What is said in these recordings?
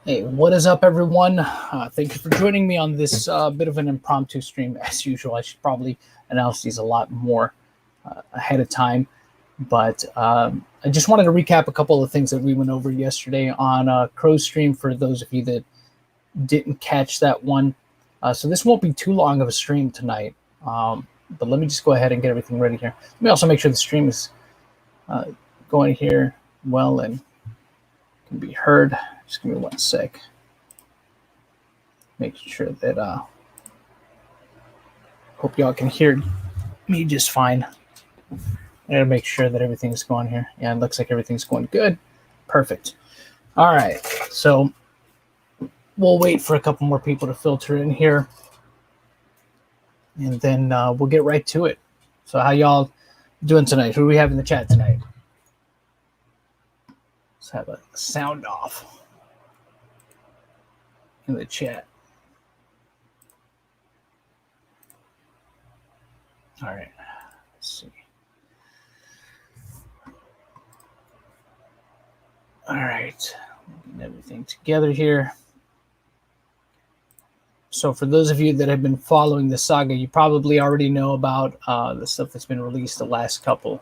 Hey, what is up, everyone? Thank you for joining me on this bit of an impromptu stream. As usual, I should probably announce these a lot more ahead of time. But I just wanted to recap a couple of things that we went over yesterday on Crow's stream for those of you that didn't catch that one. So this won't be too long of a stream tonight. But let me just go ahead and get everything ready here. Let me also make sure the stream is going here well and can be heard. Just give me 1 sec. Make sure that hope y'all can hear me just fine. I gotta make sure that everything's going here. Yeah, it looks like everything's going good. Perfect. All right, so we'll wait for a couple more people to filter in here, and then we'll get right to it. So how y'all doing tonight? Who do we have in the chat tonight? Let's have a sound off in the chat. All right, let's see. All right, getting everything together here. So for those of you that have been following the saga, you probably already know about the stuff that's been released the last couple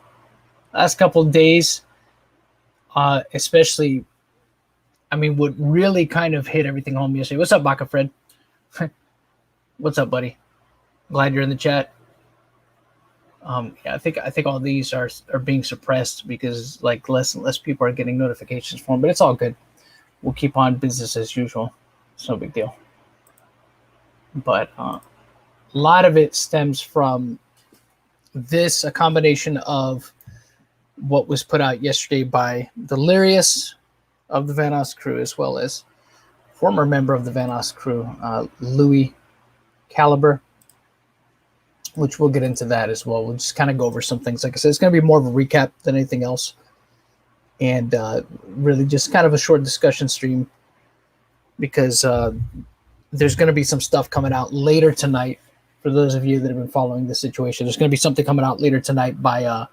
days, especially. I mean, what really kind of hit everything home yesterday. What's up, Baka Fred? What's up, buddy? Glad you're in the chat. Yeah, I think all these are being suppressed because like less and less people are getting notifications for them, but it's all good. We'll keep on business as usual. It's no big deal. But a lot of it stems from this, a combination of what was put out yesterday by Delirious of the Vanoss crew, as well as former member of the Vanoss crew, Lui Calibre, which we'll get into that as well. We'll just kind of go over some things. Like I said, it's going to be more of a recap than anything else, and really just kind of a short discussion stream because there's going to be some stuff coming out later tonight. For those of you that have been following the situation, there's going to be something coming out later tonight by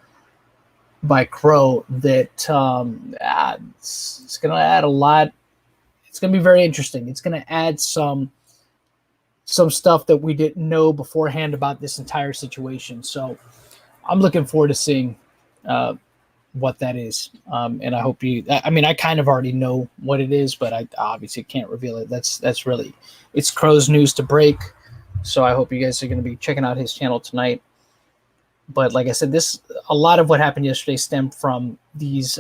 Crow that it's going to add a lot. It's going to be very interesting. It's going to add some stuff that we didn't know beforehand about this entire situation. So I'm looking forward to seeing what that is. And I hope I kind of already know what it is, but I obviously can't reveal it. That's really, it's Crow's news to break. So I hope you guys are going to be checking out his channel tonight. But like I said, a lot of what happened yesterday stemmed from these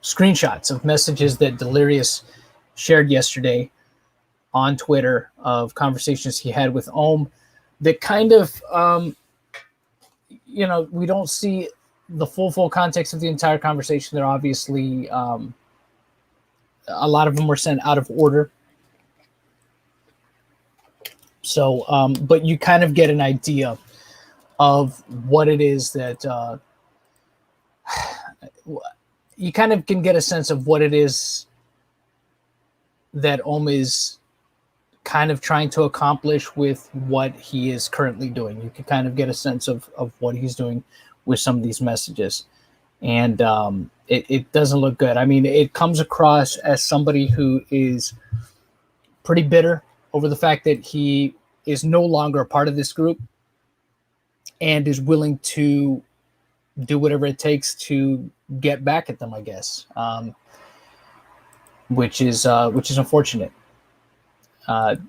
screenshots of messages that Delirious shared yesterday on Twitter of conversations he had with Ohm that kind of, we don't see the full context of the entire conversation. They're obviously, a lot of them were sent out of order. So, but you kind of get an idea of what it is that you kind of can get a sense of what it is that Ohm is kind of trying to accomplish with what he is currently doing. You can kind of get a sense of what he's doing with some of these messages. And it doesn't look good. I mean, it comes across as somebody who is pretty bitter over the fact that he is no longer a part of this group and is willing to do whatever it takes to get back at them, I guess, which is unfortunate. But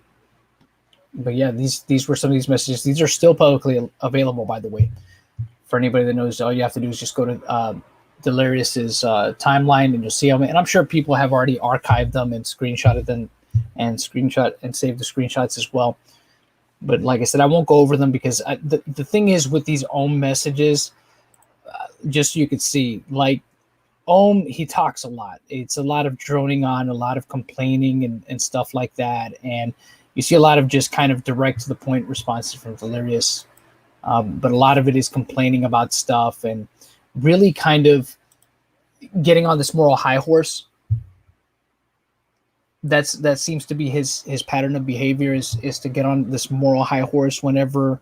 yeah, these were some of these messages. These are still publicly available, by the way. For anybody that knows, all you have to do is just go to Delirious's timeline and you'll see them. And I'm sure people have already archived them and screenshotted them and saved the screenshots as well. But like I said, I won't go over them because the thing is with these Ohm messages, just so you could see, like Ohm, he talks a lot. It's a lot of droning on, a lot of complaining and stuff like that. And you see a lot of just kind of direct to the point responses from Delirious. But a lot of it is complaining about stuff and really kind of getting on this moral high horse. That seems to be his pattern of behavior is to get on this moral high horse whenever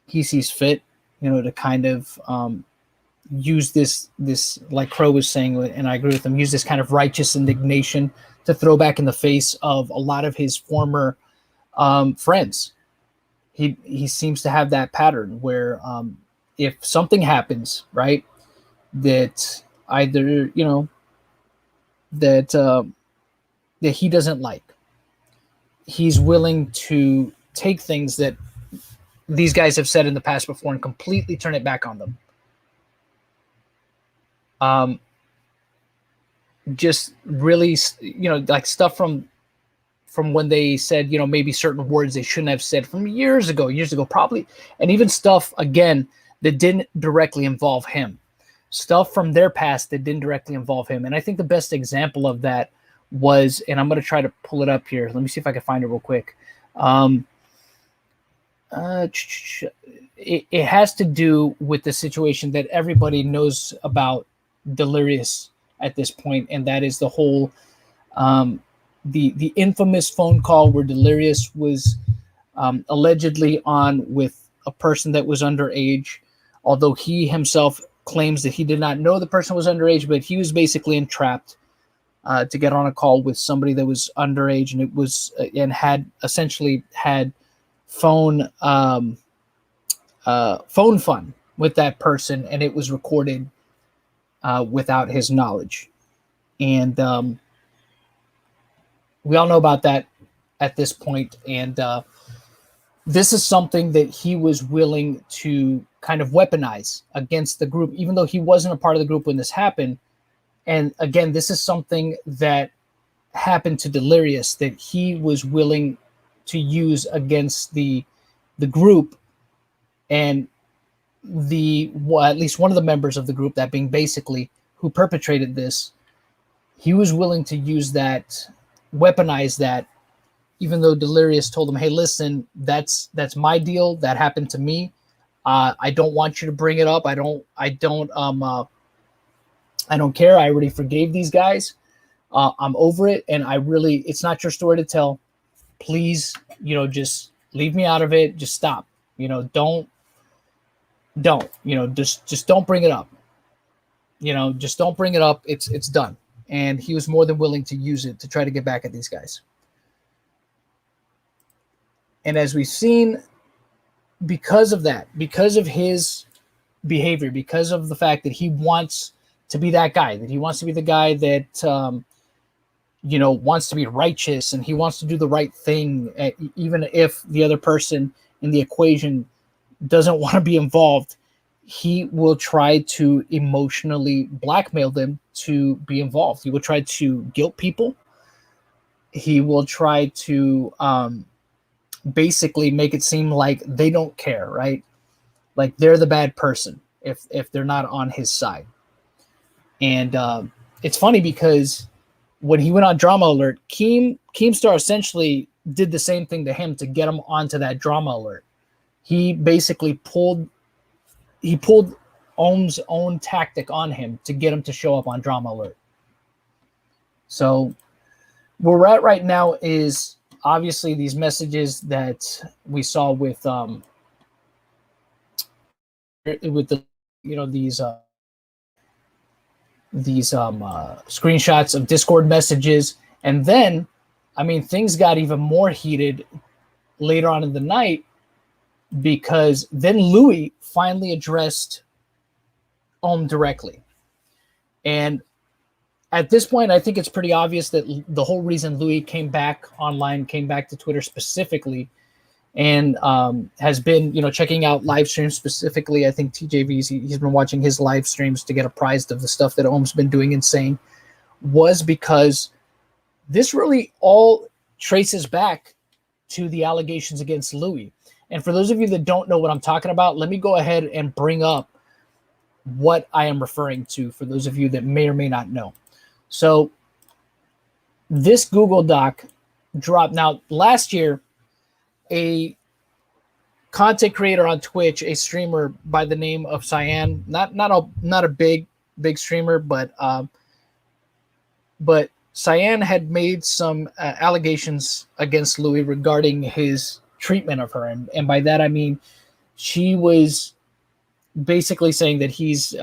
he sees fit, to kind of use this like Crow was saying, and I agree with him, use this kind of righteous indignation to throw back in the face of a lot of his former friends. He seems to have that pattern where if something happens, right, that either that that he doesn't like, he's willing to take things that these guys have said in the past before and completely turn it back on them. Just really, like stuff from when they said, maybe certain words they shouldn't have said from years ago, probably, and even stuff again that didn't directly involve him, stuff from their past that didn't directly involve him. And I think the best example of that was, and I'm going to try to pull it up here. Let me see if I can find it real quick. It has to do with the situation that everybody knows about Delirious at this point, and that is the whole the infamous phone call where Delirious was allegedly on with a person that was underage, although he himself claims that he did not know the person was underage, but he was basically entrapped to get on a call with somebody that was underage, and it was and had essentially had phone fun with that person, and it was recorded without his knowledge. And we all know about that at this point. And this is something that he was willing to kind of weaponize against the group, even though he wasn't a part of the group when this happened. And again, this is something that happened to Delirious that he was willing to use against the group, and at least one of the members of the group, that being basically who perpetrated this, he was willing to use that, weaponize that, even though Delirious told him, hey, listen, that's my deal. That happened to me. I don't want you to bring it up. I don't care. I already forgave these guys. I'm over it. And it's not your story to tell. Please, just leave me out of it. Just stop. Just don't bring it up. Just don't bring it up. It's done. And he was more than willing to use it to try to get back at these guys. And as we've seen, because of that, because of his behavior, because of the fact that he wants to be that guy, that he wants to be the guy that, wants to be righteous, and he wants to do the right thing, even if the other person in the equation doesn't want to be involved, he will try to emotionally blackmail them to be involved. He will try to guilt people. He will try to basically make it seem like they don't care, right? Like they're the bad person if they're not on his side. And it's funny because when he went on Drama Alert, Keemstar essentially did the same thing to him to get him onto that Drama Alert. He basically pulled Ohm's own tactic on him to get him to show up on Drama Alert. So where we're at right now is obviously these messages that we saw with the these screenshots of Discord messages. And then, things got even more heated later on in the night, because then Lui finally addressed Ohm directly. And at this point, I think it's pretty obvious that the whole reason Lui came back online, came back to Twitter specifically, and has been, checking out live streams specifically. I think TJV's, he's been watching his live streams to get apprised of the stuff that Ohm's been doing and saying, was because this really all traces back to the allegations against Lui. And for those of you that don't know what I'm talking about, let me go ahead and bring up what I am referring to for those of you that may or may not know. So this Google Doc dropped. Now, last year, a content creator on Twitch, a streamer by the name of Cyan, not a big streamer, but Cyan had made some allegations against Lui regarding his treatment of her, and by that I mean she was basically saying that he's,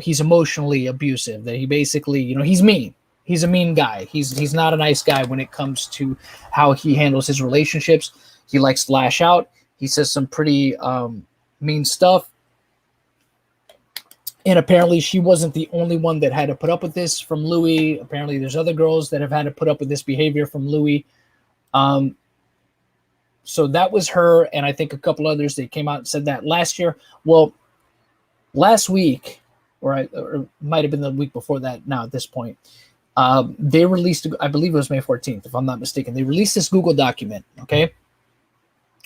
he's emotionally abusive, that he basically, he's mean. He's a mean guy. He's not a nice guy when it comes to how he handles his relationships. He likes to lash out. He says some pretty mean stuff. And apparently she wasn't the only one that had to put up with this from Lui. Apparently there's other girls that have had to put up with this behavior from Lui. So that was her, and I think a couple others that came out and said that last year. Well, last week, or it might have been the week before that now at this point, they released, I believe it was May 14th, if I'm not mistaken. They released this Google document, okay,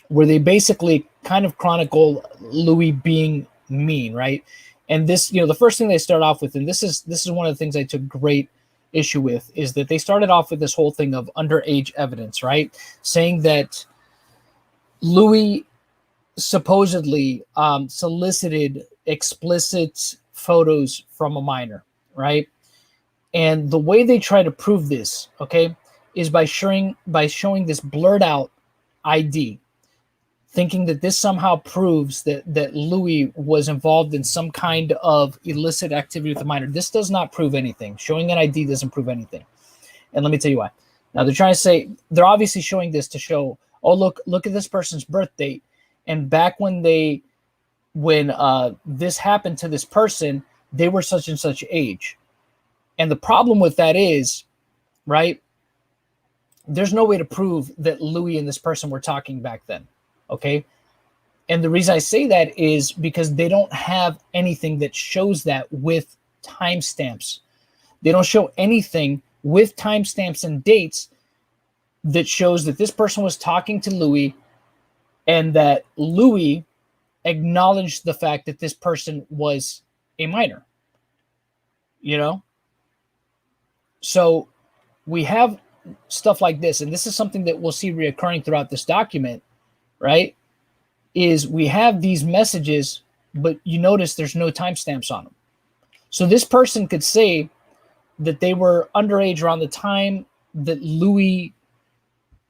where they basically kind of chronicle Lui being mean, right? And this, the first thing they start off with, and this is one of the things I took great issue with, is that they started off with this whole thing of underage evidence, right? Saying that Lui supposedly solicited explicit photos from a minor, right? And the way they try to prove this, okay, is by showing this blurred out ID, thinking that this somehow proves that Lui was involved in some kind of illicit activity with a minor. This does not prove anything. Showing an ID doesn't prove anything. And let me tell you why. Now they're trying to say, they're obviously showing this to show, oh, look at this person's birth date. And back when this happened to this person, they were such and such age. And the problem with that is, right, there's no way to prove that Lui and this person were talking back then. Okay. And the reason I say that is because they don't have anything that shows that with timestamps. They don't show anything with timestamps and dates that shows that this person was talking to Lui and that Lui acknowledged the fact that this person was a minor. So we have stuff like this, and this is something that we'll see reoccurring throughout this document, right? Is we have these messages, but you notice there's no timestamps on them. So this person could say that they were underage around the time that Lui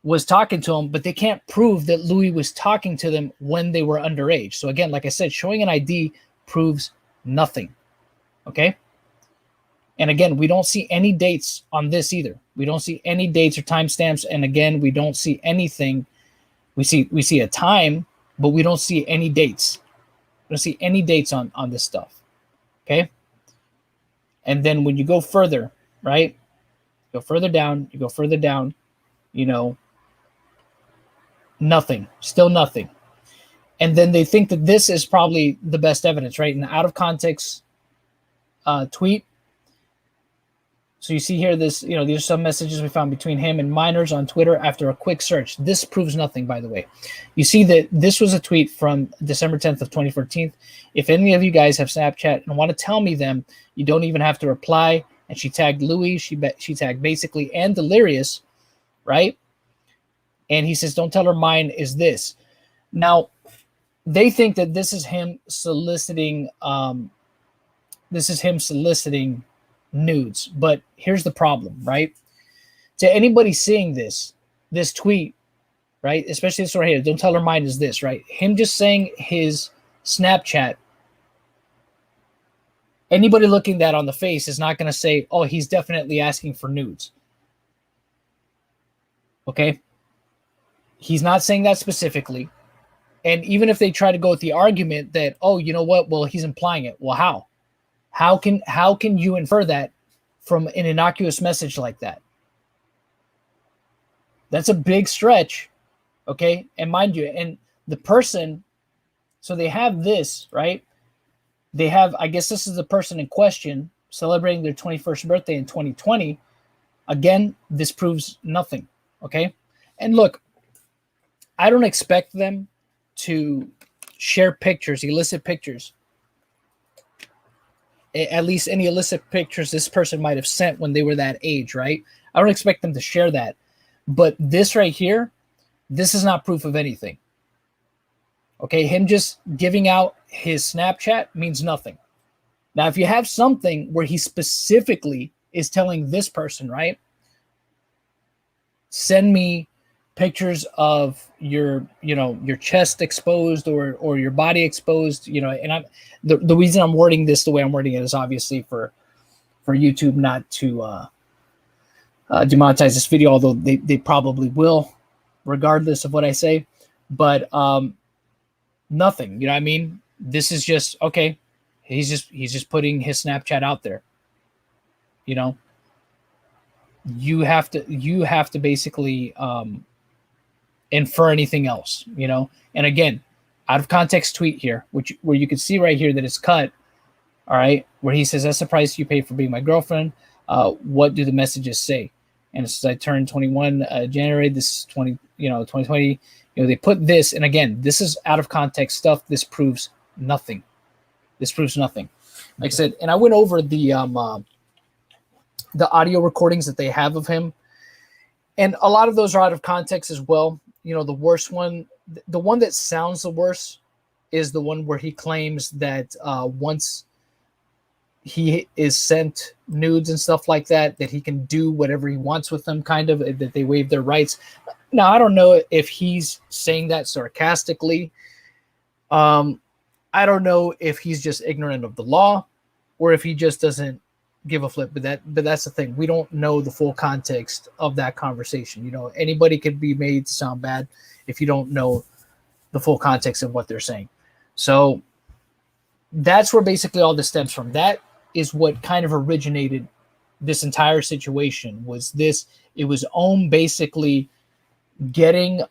was talking to them, but they can't prove that Lui was talking to them when they were underage. So again, like I said, showing an ID proves nothing. Okay. And again, we don't see any dates on this either. We don't see any dates or timestamps. And again, we don't see anything. We see a time, but we don't see any dates. We don't see any dates on this stuff. Okay. And then when you go further, right? You go further down, nothing, still nothing. And then they think that this is probably the best evidence, right? An out of context tweet. So you see here this, these are some messages we found between him and minors on Twitter after a quick search. This proves nothing, by the way. You see that this was a tweet from December 10th of 2014. If any of you guys have Snapchat and want to tell me them, you don't even have to reply. And she tagged Lui, she tagged basically and Delirious, right? And he says, don't tell her mine is this. Now, they think that this is him soliciting nudes. But here's the problem, right? To anybody seeing this tweet, right? Especially this right here, don't tell her mine is this, right? Him just saying his Snapchat, anybody looking that on the face is not going to say, oh, he's definitely asking for nudes. Okay? He's not saying that specifically. And even if they try to go with the argument that, oh, you know what? Well, he's implying it. Well, how? How can you infer that from an innocuous message like that? That's a big stretch. Okay? And mind you, and the person, so they have this, right? They have, I guess this is the person in question celebrating their 21st birthday in 2020. Again, this proves nothing. Okay? And look, I don't expect them to share pictures, illicit pictures. At least any illicit pictures this person might have sent when they were that age, right? I don't expect them to share that. But this right here, this is not proof of anything. Okay, him just giving out his Snapchat means nothing. Now, if you have something where he specifically is telling this person, right? Send me pictures of your chest exposed or your body exposed, and I'm the reason I'm wording this the way I'm wording it is obviously for YouTube not to demonetize this video, although they probably will regardless of what I say. But nothing, you know what I mean? This is just okay. He's just putting his Snapchat out there. You have to basically infer anything else, And again, out of context tweet here, where you can see right here that it's cut, all right, where he says, "That's the price you pay for being my girlfriend. What do the messages say?" And it says, "I turned 21 January. This is 2020. They put this, and again, this is out of context stuff. This proves nothing. Like I said, and I went over the audio recordings that they have of him, and a lot of those are out of context as well. The worst one, the one that sounds the worst, is the one where he claims that once he is sent nudes and stuff like that he can do whatever he wants with them, kind of, that they waive their rights. Now, I don't know if he's saying that sarcastically. I don't know if he's just ignorant of the law or if he just doesn't give a flip. But that's the thing. We don't know the full context of that conversation. Anybody could be made to sound bad if you don't know the full context of what they're saying. So that's where basically all this stems from. That is what kind of originated this entire situation. It was Ohm basically getting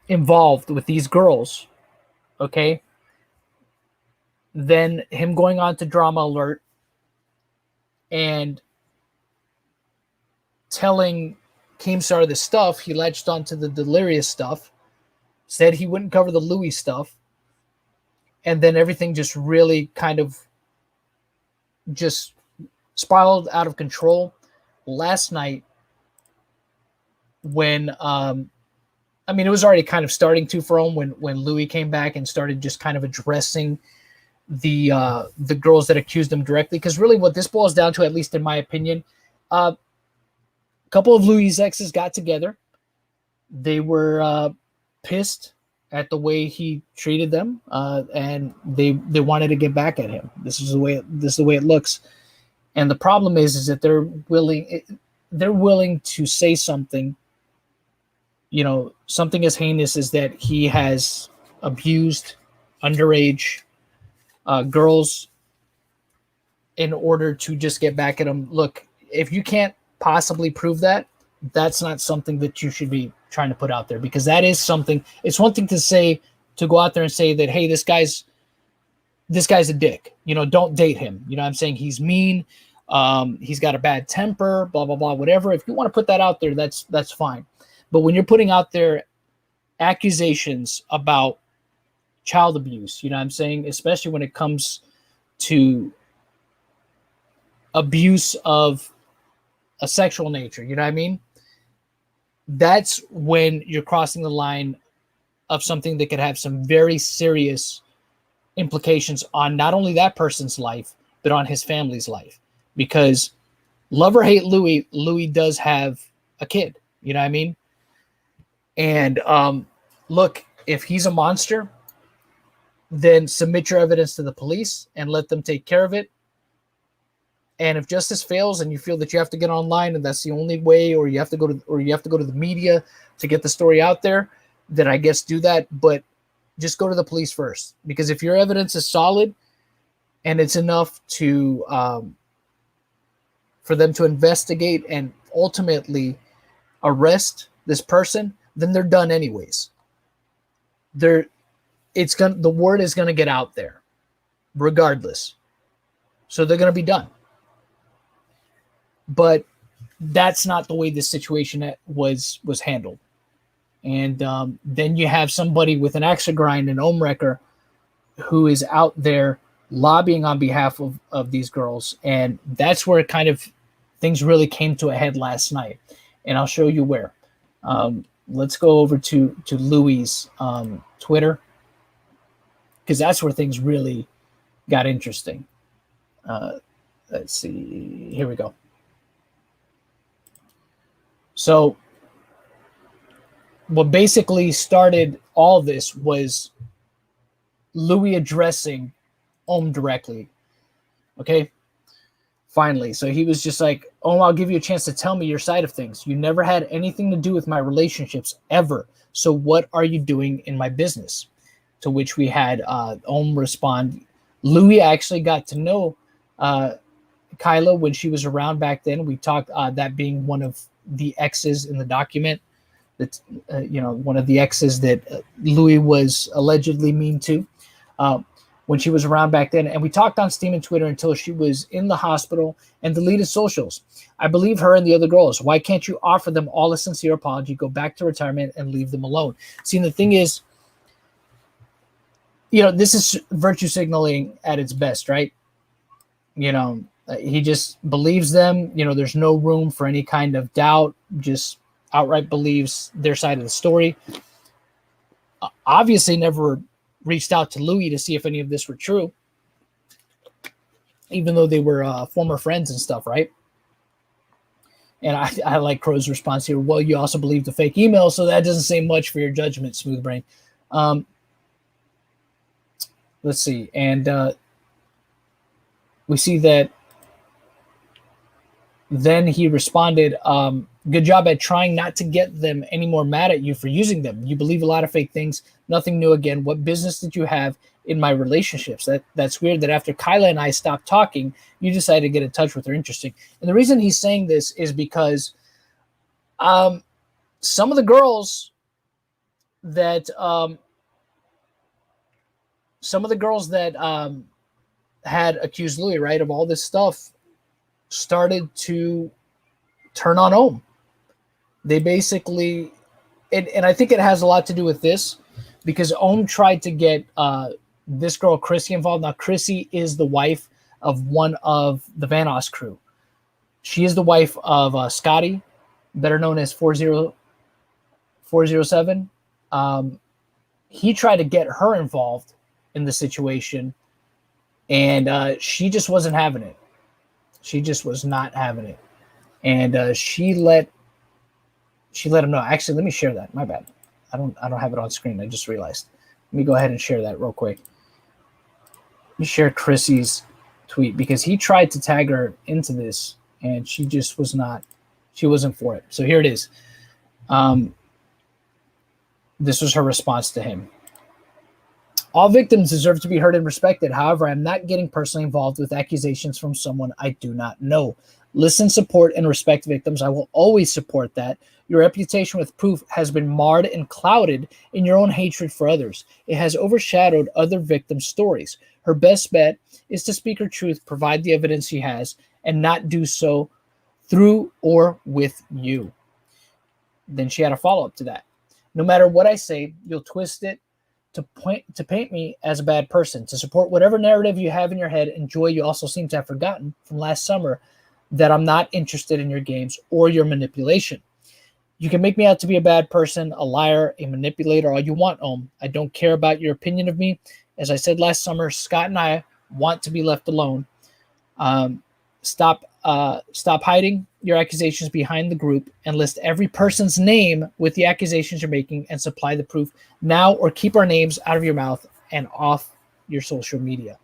involved with these girls, okay? Then him going on to Drama Alert and telling Keemstar this stuff. He latched onto the Delirious stuff, said he wouldn't cover the Lui stuff, and then everything just really kind of just spiraled out of control last night when it was already kind of starting to for him when Lui came back and started just kind of addressing the girls that accused him directly. Because really what this boils down to, at least in my opinion, a couple of Lui's exes got together. They were pissed at the way he treated them, and they wanted to get back at him. This is the way it looks. And the problem is that they're willing to say something, something as heinous as that he has abused underage girls in order to just get back at him. Look, if you can't possibly prove that, that's not something that you should be trying to put out there, because that is something. It's one thing to go out there and say that, hey, this guy's a dick, don't date him. I'm saying he's mean, he's got a bad temper, blah blah blah, whatever. If you want to put that out there, that's fine. But when you're putting out there accusations about child abuse, I'm saying, especially when it comes to abuse of a sexual nature, you know what I mean? That's when you're crossing the line of something that could have some very serious implications on not only that person's life, but on his family's life. Because love or hate Lui does have a kid, you know what I mean? And look, if he's a monster, then submit your evidence to the police and let them take care of it. And if justice fails and you feel that you have to get online and that's the only way, or you have to go to the media to get the story out there, then I guess do that. But just go to the police first, because if your evidence is solid and it's enough to for them to investigate and ultimately arrest this person, then they're done anyways. The word is gonna get out there regardless. So they're gonna be done. But that's not the way this situation was handled. And then you have somebody with an axe to grind, an Ohmwrecker, who is out there lobbying on behalf of these girls. And that's where kind of things really came to a head last night. And I'll show you where. Let's go over to Lui's Twitter, because that's where things really got interesting. Let's see. Here we go. So what basically started all this was Lui addressing Ohm directly. Okay. Finally. So he was just like, oh, I'll give you a chance to tell me your side of things. You never had anything to do with my relationships ever. So what are you doing in my business? To which we had Ohm respond, Lui actually got to know Kyla when she was around back then. We talked that being one of the exes in the document. That's one of the exes that Lui was allegedly mean to. When she was around back then. And we talked on Steam and Twitter until she was in the hospital and deleted socials. I believe her and the other girls. Why can't you offer them all a sincere apology, go back to retirement, and leave them alone? See, the thing is, this is virtue signaling at its best, right? He just believes them. There's no room for any kind of doubt, just outright believes their side of the story. Obviously never reached out to Lui to see if any of this were true, even though they were former friends and stuff, right? And I like Crow's response here. Well, you also believe the fake email, so that doesn't say much for your judgment, Smooth Brain. Let's see. And we see that then he responded, good job at trying not to get them any more mad at you for using them. You believe a lot of fake things. Nothing new again. What business did you have in my relationships? That's weird that after Kyla and I stopped talking, you decided to get in touch with her. Interesting. And the reason he's saying this is because some of the girls that had accused Lui, right, of all this stuff, started to turn on Ohm. They basically, and I think it has a lot to do with this, because Ohm tried to get this girl Chrissy involved. Now Chrissy is the wife of one of the Vanoss crew. She is the wife of Scotty, better known as 407. He tried to get her involved in the situation, and she just wasn't having it. She just was not having it. And she let him know. Actually, let me share that. My bad. I don't have it on screen. I just realized. Let me go ahead and share that real quick. Let me share Chrissy's tweet, because he tried to tag her into this and she just was not. She wasn't for it. So here it is. This was her response to him. All victims deserve to be heard and respected. However, I'm not getting personally involved with accusations from someone I do not know. Listen, support, and respect victims. I will always support that. Your reputation with proof has been marred and clouded in your own hatred for others. It has overshadowed other victims' stories. Her best bet is to speak her truth, provide the evidence she has, and not do so through or with you. Then she had a follow-up to that. No matter what I say, you'll twist it to paint me as a bad person, to support whatever narrative you have in your head. And Joy, you also seem to have forgotten from last summer that I'm not interested in your games or your manipulation. You can make me out to be a bad person, a liar, a manipulator, all you want, Ohm. I don't care about your opinion of me. As I said last summer, Scott and I want to be left alone. Stop hiding your accusations behind the group and list every person's name with the accusations you're making and supply the proof now, or keep our names out of your mouth and off your social media.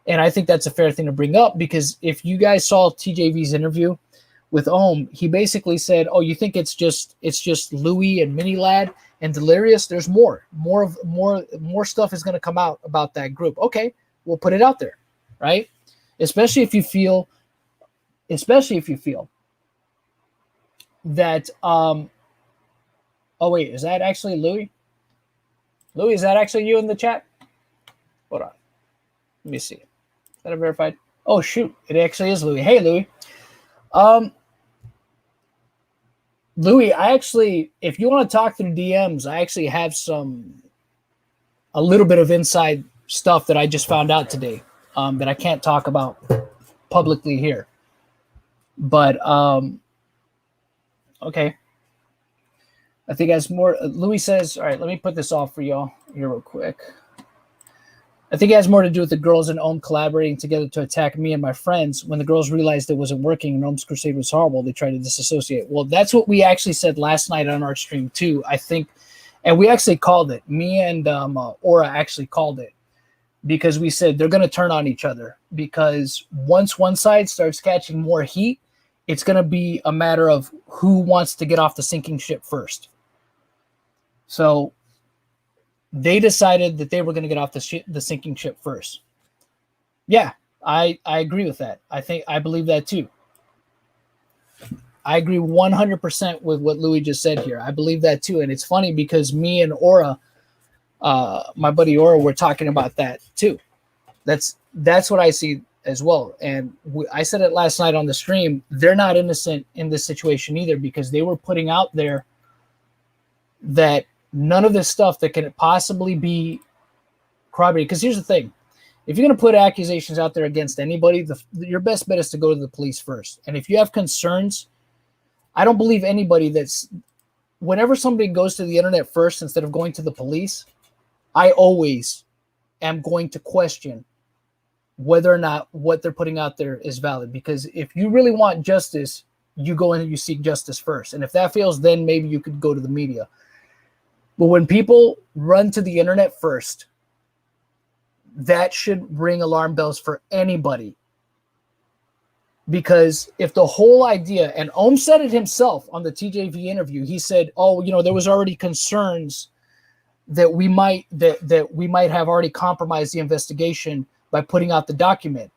And I think that's a fair thing to bring up, because if you guys saw TJV's interview with Ohm, he basically said, oh, you think it's just Lui and Mini Lad and Delirious? There's more stuff is going to come out about that group. Okay, we'll put it out there, right? Especially if you feel that oh wait, is that actually Lui? Lui, is that actually you in the chat? Hold on. Let me see. Is that a verified? Oh shoot, it actually is Lui. Hey Lui. Lui, I actually, if you want to talk through DMs, I actually have a little bit of inside stuff that I just found out today that I can't talk about publicly here. But okay. I think as more, Louis says, all right, let me put this off for y'all here real quick. I think it has more to do with the girls and Ohm collaborating together to attack me and my friends. When the girls realized it wasn't working and Ohm's crusade was horrible, they tried to disassociate. Well, that's what we actually said last night on our stream too, I think. And we actually called it. Me and Aura actually called it. Because we said they're going to turn on each other. Because once one side starts catching more heat, it's going to be a matter of who wants to get off the sinking ship first. So they decided that they were going to get off the sinking ship first. Yeah, I agree with that. I believe that too. I agree 100% with what Louis just said here. I believe that too. And it's funny because me and Aura, my buddy Aura, were talking about that too. That's what I see as well. And I said it last night on the stream. They're not innocent in this situation either, because they were putting out there that none of this stuff that can possibly be corroborated. Because here's the thing. If you're going to put accusations out there against anybody, your best bet is to go to the police first. And if you have concerns, I don't believe anybody whenever somebody goes to the internet first instead of going to the police, I always am going to question whether or not what they're putting out there is valid. Because if you really want justice, you go in and you seek justice first. And if that fails, then maybe you could go to the media. But when people run to the internet first, that should ring alarm bells for anybody. Because if the whole idea, and Ohm said it himself on the TJV interview, he said, oh, there was already concerns that we might have already compromised the investigation by putting out the document.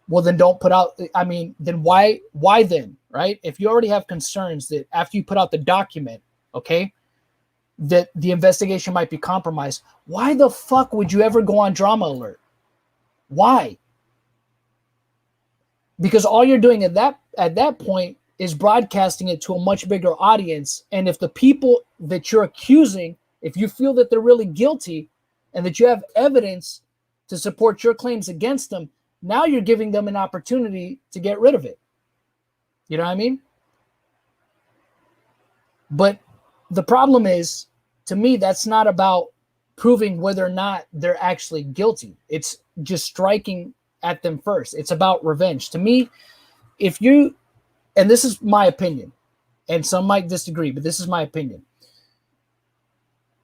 Well, then don't put out, then why then, right? If you already have concerns that after you put out the document, okay, that the investigation might be compromised, why the fuck would you ever go on Drama Alert? Why? Because all you're doing at that point is broadcasting it to a much bigger audience. And if the people that you're accusing, if you feel that they're really guilty and that you have evidence to support your claims against them, now you're giving them an opportunity to get rid of it. You know what I mean? But the problem is, to me, that's not about proving whether or not they're actually guilty. It's just striking at them first. It's about revenge. To me, and this is my opinion, and some might disagree, but this is my opinion.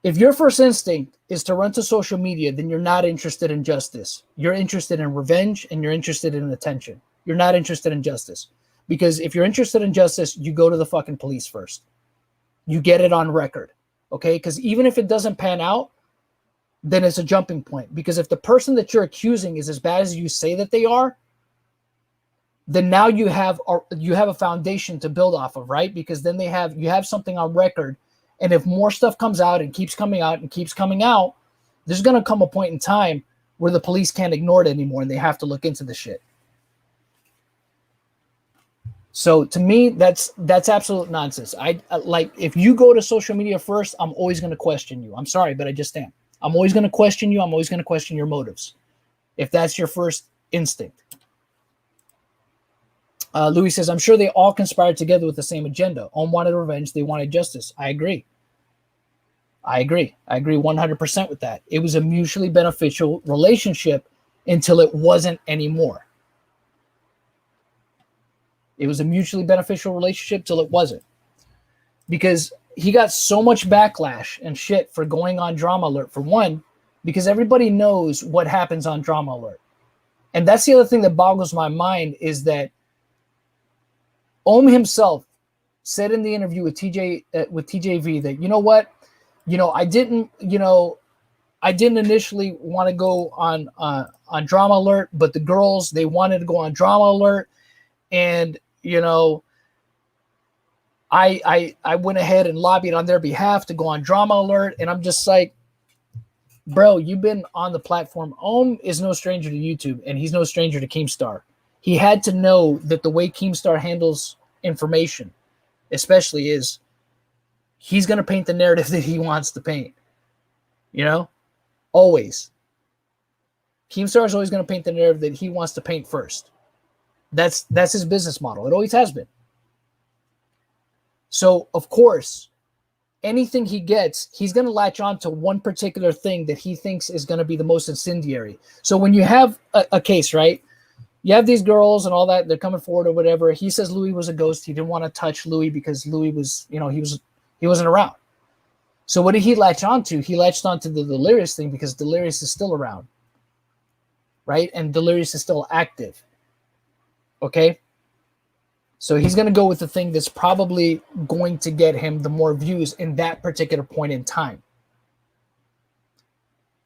If your first instinct is to run to social media, then you're not interested in justice. You're interested in revenge, and you're interested in attention. You're not interested in justice. Because if you're interested in justice, you go to the fucking police first. You get it on record, okay? Because even if it doesn't pan out, then it's a jumping point. Because if the person that you're accusing is as bad as you say that they are, then now you have a foundation to build off of, right? Because then you have something on record. And if more stuff comes out and keeps coming out and keeps coming out, there's going to come a point in time where the police can't ignore it anymore and they have to look into the shit. So to me, that's absolute nonsense. If you go to social media first, I'm always going to question you. I'm sorry, but I just am. I'm always going to question you. I'm always going to question your motives, if that's your first instinct. Louis says, I'm sure they all conspired together with the same agenda. Ohm wanted revenge. They wanted justice. I agree. I agree 100% with that. It was a mutually beneficial relationship until it wasn't anymore. It was a mutually beneficial relationship till it wasn't. Because he got so much backlash and shit for going on Drama Alert, for one, because everybody knows what happens on Drama Alert. And that's the other thing that boggles my mind, is that Ohm himself said in the interview with TJV that, you know what, I didn't initially want to go on Drama Alert, but the girls, they wanted to go on Drama Alert, and I went ahead and lobbied on their behalf to go on Drama Alert. And I'm just like, bro, you've been on the platform. Ohm is no stranger to YouTube, and he's no stranger to Keemstar. He had to know that the way Keemstar handles information, especially, is he's going to paint the narrative that he wants to paint. Always. Keemstar is always going to paint the narrative that he wants to paint first. That's his business model. It always has been. So, of course, anything he gets, he's going to latch on to one particular thing that he thinks is going to be the most incendiary. So when you have a case, right, you have these girls and all that, they're coming forward or whatever. He says Louis was a ghost. He didn't want to touch Louis because Louis was, he wasn't around. So what did he latch onto? He latched onto the Delirious thing because Delirious is still around, right? And Delirious is still active. Okay? So he's going to go with the thing that's probably going to get him the more views in that particular point in time.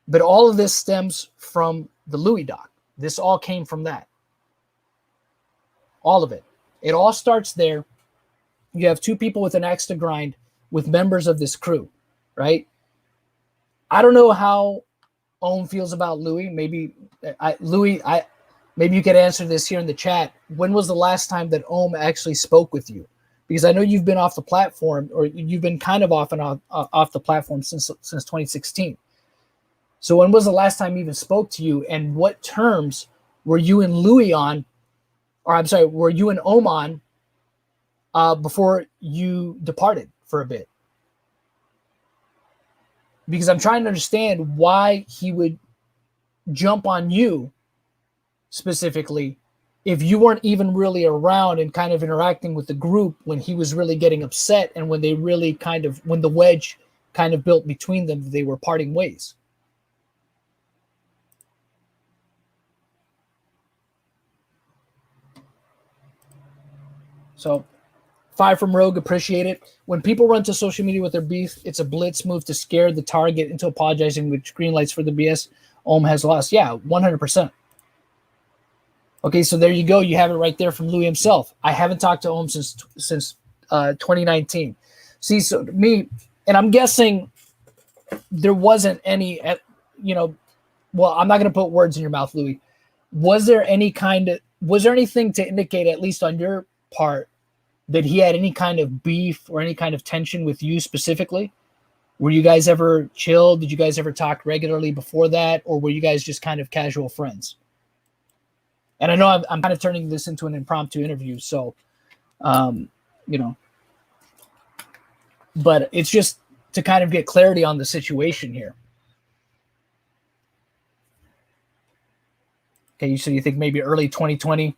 But all of this stems from the Louis doc. This all came from that. All of it. It all starts there. You have two people with an axe to grind with members of this crew, right? I don't know how Ohm feels about Louis. Maybe maybe you could answer this here in the chat. When was the last time that Ohm actually spoke with you? Because I know you've been off the platform, or you've been kind of off and off the platform since 2016. So when was the last time he even spoke to you, and what terms were you and Louis on, or I'm sorry, were you and Ohm on before you departed for a bit? Because I'm trying to understand why he would jump on you specifically if you weren't even really around and kind of interacting with the group when he was really getting upset, and when they really when the wedge kind of built between them, they were parting ways. So 5 from Rogue, appreciate it. When people run to social media with their beef, it's a blitz move to scare the target into apologizing with green lights for the BS Ohm has lost. Yeah, 100%. Okay, so there you go. You have it right there from Louis himself. I haven't talked to Ohm since 2019. See, so me, and I'm guessing there wasn't any, well, I'm not going to put words in your mouth, Louis. Was there anything to indicate, at least on your part, that he had any kind of beef or any kind of tension with you specifically? Were you guys ever chill? Did you guys ever talk regularly before that? Or were you guys just kind of casual friends? And I know I'm kind of turning this into an impromptu interview, so, but it's just to kind of get clarity on the situation here. Okay, so you think maybe early 2020?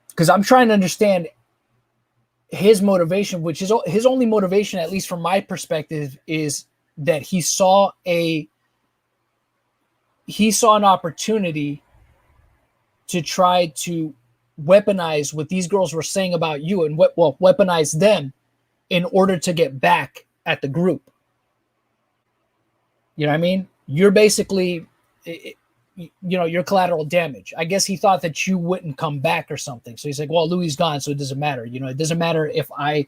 Because I'm trying to understand his motivation, which is his only motivation, at least from my perspective, is that he saw an opportunity to try to weaponize what these girls were saying about you, and weaponize them in order to get back at the group. You know what I mean? You're basically, you're collateral damage. I guess he thought that you wouldn't come back or something. So he's like, well, Louis is gone, so it doesn't matter. It doesn't matter if I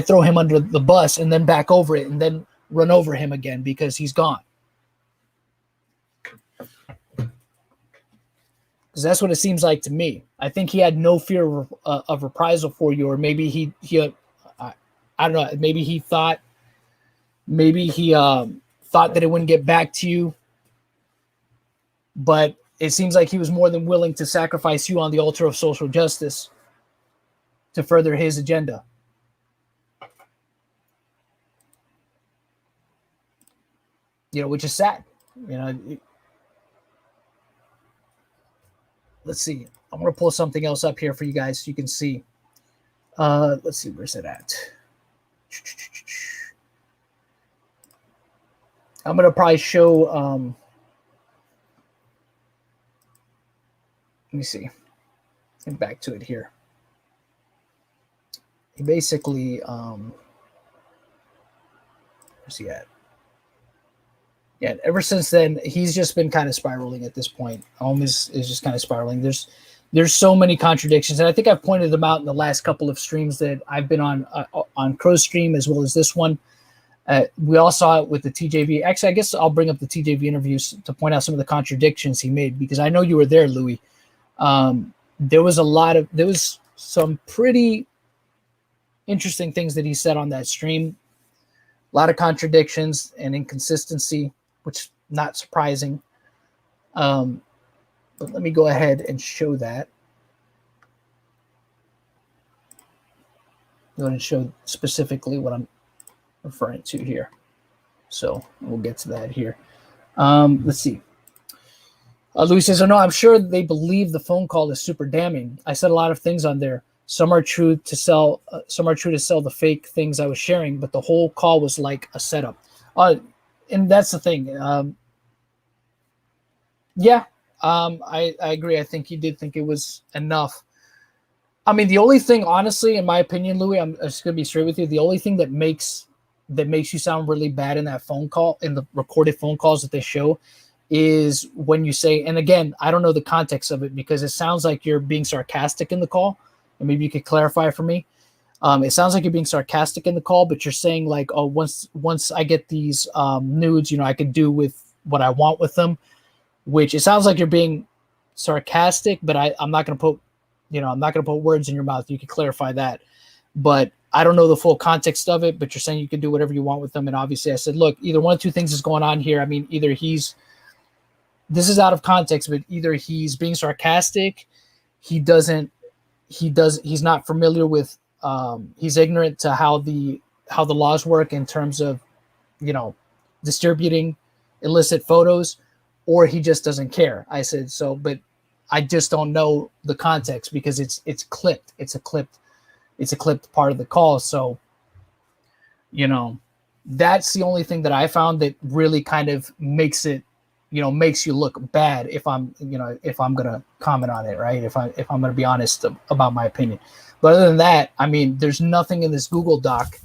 throw him under the bus and then back over it and then run over him again because he's gone. Because that's what it seems like to me. I think he had no fear of reprisal for you, or maybe he I don't know. Maybe he thought that it wouldn't get back to you. But it seems like he was more than willing to sacrifice you on the altar of social justice to further his agenda. Which is sad. Let's see. I'm going to pull something else up here for you guys so you can see. Let's see. Where's it at? I'm going to probably show... let me see. Get back to it here. He basically... where's he at? Yeah, ever since then, he's just been kind of spiraling at this point. Ohm is just kind of spiraling. There's so many contradictions, and I think I've pointed them out in the last couple of streams that I've been on Crow's stream as well as this one. We all saw it with the TJV. Actually, I guess I'll bring up the TJV interviews to point out some of the contradictions he made, because I know you were there, Louis. There was some pretty interesting things that he said on that stream. A lot of contradictions and inconsistency, which not surprising. But let me go ahead and show that. Go ahead and show specifically what I'm referring to here. So we'll get to that here. Let's see. Louis says, "Oh no, I'm sure they believe the phone call is super damning. I said a lot of things on there. Some are true to sell. Some are true to sell the fake things I was sharing. But the whole call was like a setup." And that's the thing. Yeah, I agree. I think he did think it was enough. I mean, the only thing, honestly, in my opinion, Louis, I'm just gonna be straight with you. The only thing that makes you sound really bad in that phone call, in the recorded phone calls that they show, is when you say, and again, I don't know the context of it because it sounds like you're being sarcastic in the call, and maybe you could clarify for me. It sounds like you're being sarcastic in the call, but you're saying like, oh, once I get these nudes, I can do with what I want with them, which it sounds like you're being sarcastic, but I'm not going to put, I'm not going to put words in your mouth. You can clarify that, but I don't know the full context of it, but you're saying you can do whatever you want with them. And obviously I said, look, either one of two things is going on here. I mean, either this is out of context, but either he's being sarcastic, he's not familiar with, he's ignorant to how the laws work in terms of, distributing illicit photos, or he just doesn't care. I said, so, but I just don't know the context because it's clipped. It's a clipped part of the call. So, that's the only thing that I found that really kind of makes it, makes you look bad if I'm going to comment on it, right? If I'm going to be honest about my opinion. But other than that, I mean, there's nothing in this Google Doc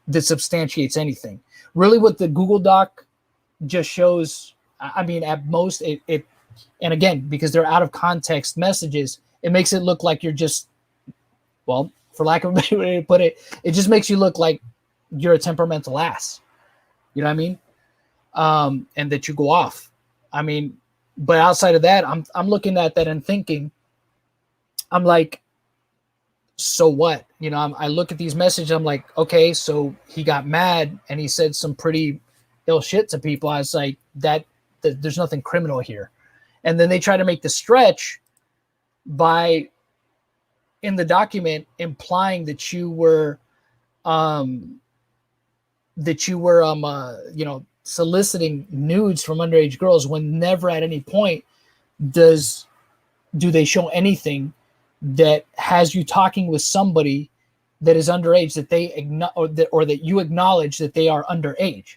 that substantiates anything. Really what the Google Doc just shows, I mean, at most it and again, because they're out of context messages, it makes it look like you're just, well, for lack of a better way to put it, it just makes you look like you're a temperamental ass. You know what I mean? And that you go off. I mean, but outside of that, I'm looking at that and thinking, I'm like, so what? I look at these messages, I'm like, okay, so he got mad and he said some pretty ill shit to people. I was like, that there's nothing criminal here. And then they try to make the stretch by, in the document, implying that you were soliciting nudes from underage girls, when never at any point do they show anything that has you talking with somebody that is underage, that they or that you acknowledge that they are underage.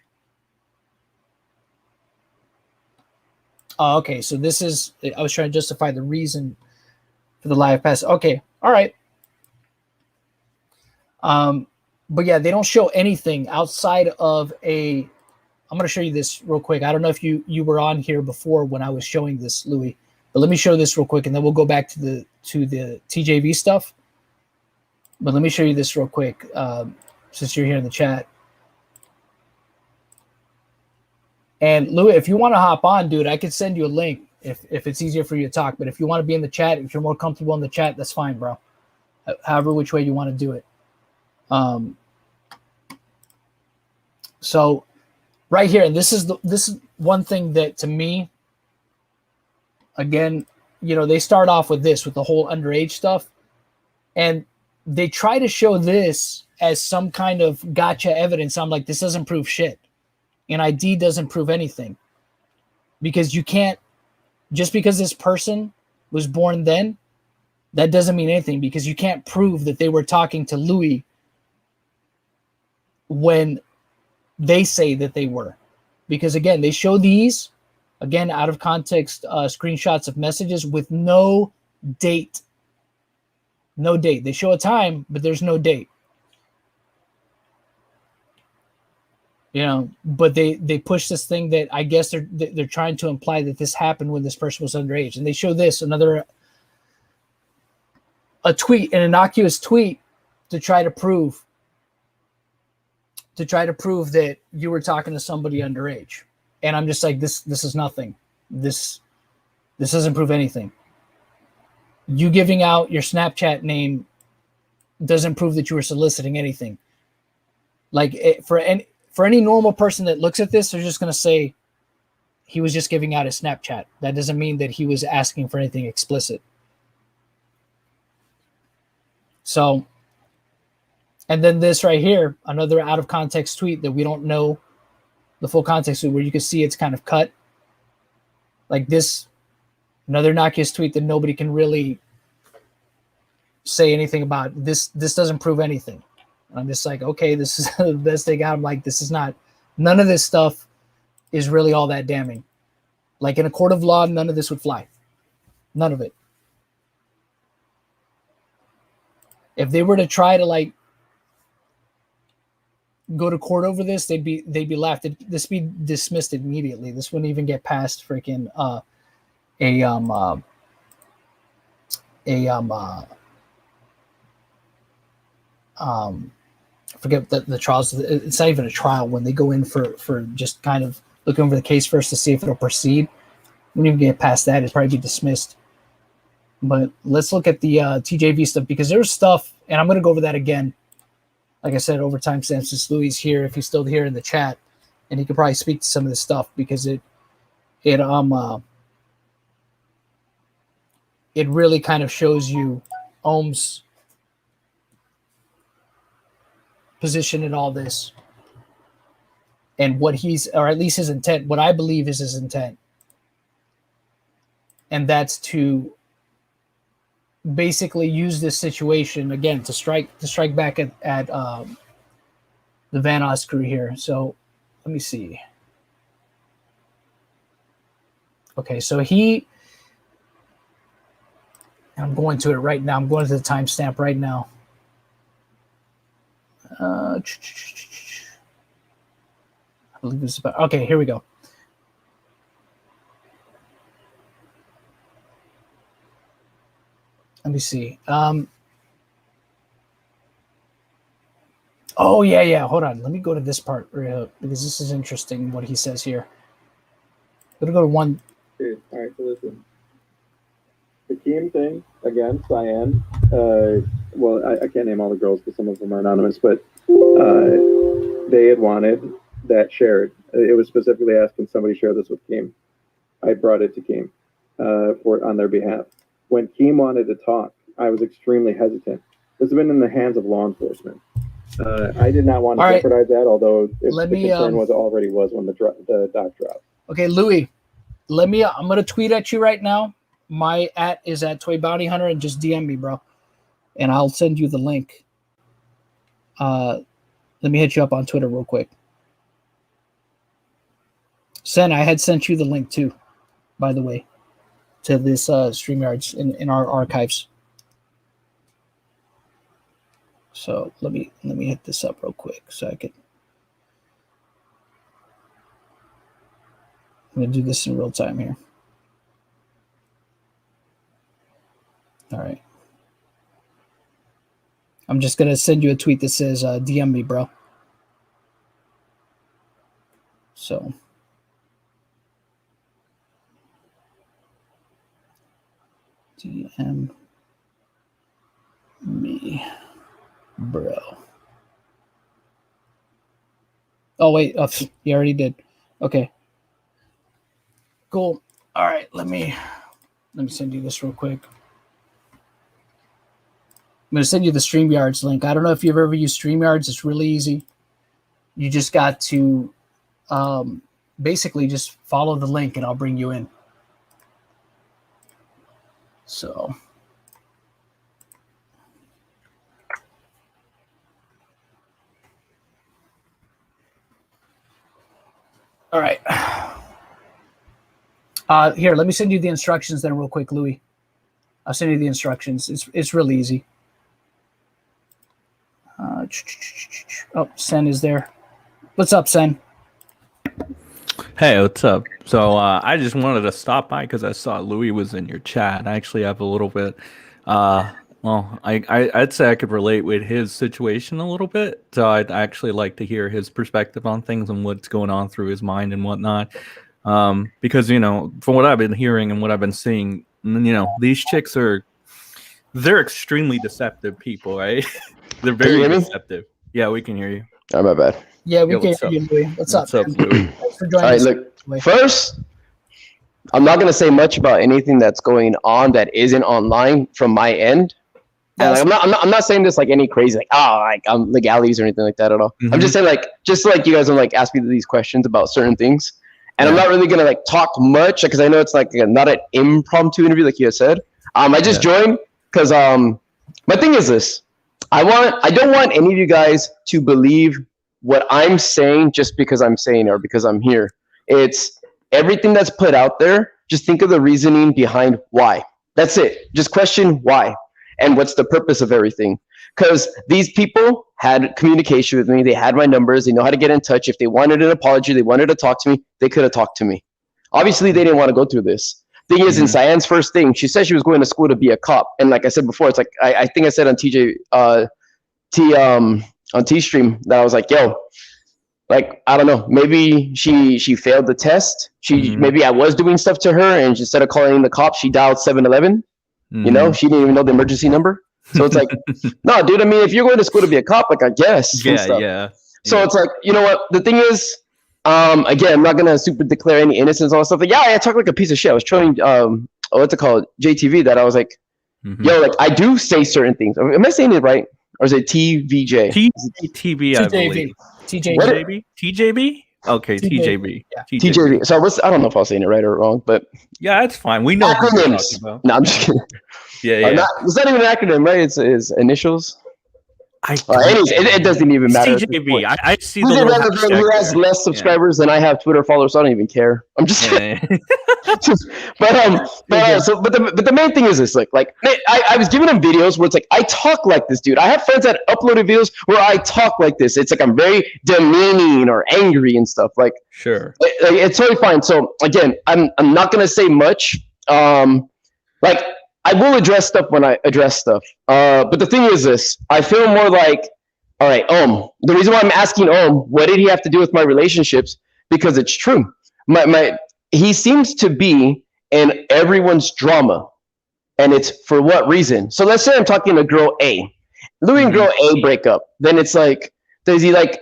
Oh, okay, so this is, I was trying to justify the reason for the live pass. Okay, all right. But yeah, they don't show anything outside of I'm going to show you this real quick. I don't know if you were on here before when I was showing this, Louis, but let me show this real quick, and then we'll go back to the TJV stuff. But let me show you this real quick, since you're here in the chat. And Louis, if you want to hop on, dude, I could send you a link if it's easier for you to talk. But if you want to be in the chat, if you're more comfortable in the chat, that's fine, bro. However, which way you want to do it. So right here, and this is one thing that, to me, again, they start off with this, with the whole underage stuff, and they try to show this as some kind of gotcha evidence. I'm like, this doesn't prove shit. An ID doesn't prove anything, because you can't, just because this person was born then, that doesn't mean anything, because you can't prove that they were talking to Louis when they say that they were. Because again, they show these, again, out of context, screenshots of messages with no date. No date. They show a time, but there's no date. But they push this thing that I guess they're trying to imply that this happened when this person was underage. And they show this, a tweet, an innocuous tweet, to try to prove that you were talking to somebody underage. And I'm just like, this is nothing. This doesn't prove anything. You giving out your Snapchat name doesn't prove that you were soliciting anything. Like, for any normal person that looks at this, they're just going to say he was just giving out his Snapchat. That doesn't mean that he was asking for anything explicit. So, and then this right here, another out of context tweet that we don't know the full context of, where you can see it's kind of cut. Like this, another innocuous tweet that nobody can really say anything about. This doesn't prove anything. I'm just like, okay, this is the best they got. I'm like, this is not, none of this stuff is really all that damning. Like in a court of law, none of this would fly. None of it. If they were to try to like go to court over this, they'd be laughed at. This be dismissed immediately. This wouldn't even get past freaking forget the trials. It's not even a trial when they go in for just kind of looking over the case first to see if it'll proceed. Wouldn't even get past that. It'd probably be dismissed. But let's look at the TJV stuff, because there's stuff, and I'm going to go over that again. Like I said, over time since Louis here, if he's still here in the chat, and he could probably speak to some of this stuff, because it really kind of shows you Ohm's position in all this, and what he's, or at least his intent, what I believe is his intent, and that's to basically use this situation again to strike back at the Vanoss crew here. So let me see. Okay, so I'm going to it right now. I'm going to the timestamp right now. I believe it's about, okay, here we go. Let me see. Oh, yeah. Hold on. Let me go to this part because this is interesting what he says here. I'm going to go to one. Dude, all right, so listen. The Keem thing, again, Cyan. Well, I can't name all the girls because some of them are anonymous, but they had wanted that shared. It was specifically asking somebody share this with Keem. I brought it to Keem on their behalf. When Keem wanted to talk, I was extremely hesitant. This has been in the hands of law enforcement. I did not want to jeopardize that, although the concern already was when the doc dropped. Okay, Louis, I'm going to tweet at you right now. My @ is at Toy Bounty Hunter, and just DM me, bro, and I'll send you the link. Let me hit you up on Twitter real quick. I had sent you the link too, by the way, to this StreamYards in our archives. So let me hit this up real quick so I can. I'm gonna do this in real time here. All right. I'm just gonna send you a tweet that says DM me, bro. So. DM me, bro. Oh wait, you already did. Okay, cool. All right, let me send you this real quick. I'm gonna send you the StreamYards link. I don't know if you've ever used StreamYards. It's really easy. You just got to basically just follow the link, and I'll bring you in. So, all right. Here, let me send you the instructions then real quick, Louis. I'll send you the instructions. It's really easy. Oh, Sen is there. What's up, Sen? Hey, what's up? So I just wanted to stop by because I saw Louis was in your chat. I actually have a little bit, well, I'd say I could relate with his situation a little bit. So I'd actually like to hear his perspective on things and what's going on through his mind and whatnot. Because, you know, from what I've been hearing and what I've been seeing, you know, these chicks they're extremely deceptive people, right? They're very deceptive. Yeah, we can hear you. Oh, my bad. Yeah, we can hear you, Louis. What's up, Louis? Thanks for joining All right, us. look, first, I'm not going to say much about anything that's going on that isn't online from my end. And like, I'm not saying this like any crazy like legalities or anything like that at all. I'm just saying like just like you guys will like ask me these questions about certain things, and I'm not really gonna like talk much because I know it's like not an impromptu interview like you had said. I just joined because my thing is this: I don't want any of you guys to believe what I'm saying just because I'm saying it or because I'm here. It's everything that's put out there. Just think of the reasoning behind why. That's it. Just question why. And what's the purpose of everything? Because these people had communication with me. They had my numbers. They know how to get in touch. If they wanted an apology, they wanted to talk to me, they could have talked to me. Obviously, they didn't want to go through this. Thing is, in Cyan's first thing, she said she was going to school to be a cop. And like I said before, it's like, I think I said on T stream that I was like, yo, like, I don't know, maybe she failed the test. Maybe I was doing stuff to her, and instead of calling the cops, she dialed 711. You know, she didn't even know the emergency number. So it's like, no, dude, I mean, if you're going to school to be a cop, like, I guess. Yeah. So it's like, you know what? The thing is, again, I'm not going to super declare any innocence and all that stuff. But yeah, I talk like a piece of shit. I was showing, what's it called? JTV that I was like, yo, like, I do say certain things. Am I saying it right? Or is it TVJ? TB, I believe. TJB? Okay, TJB. Yeah. TJB. So I don't know if I was saying it right or wrong, but yeah, it's fine. We know acronyms. No, I'm just kidding. Yeah. It's not even an acronym, right? It's initials. Anyways, it doesn't even matter. TJB. I see the who has less subscribers than I have Twitter followers, so I don't even care. I'm just kidding. But the main thing is this, like I was giving him videos where it's like I talk like this, dude. I have friends that uploaded videos where I talk like this. It's like I'm very demeaning or angry and stuff. Like sure, it's totally fine. So again, I'm not gonna say much. Like I will address stuff when I address stuff. But the thing is this: I feel more like, all right, the reason why I'm asking what did he have to do with my relationships? Because it's true. He seems to be in everyone's drama, and it's for what reason? So let's say I'm talking to girl A. Louis and girl A break up. Then it's like, is he like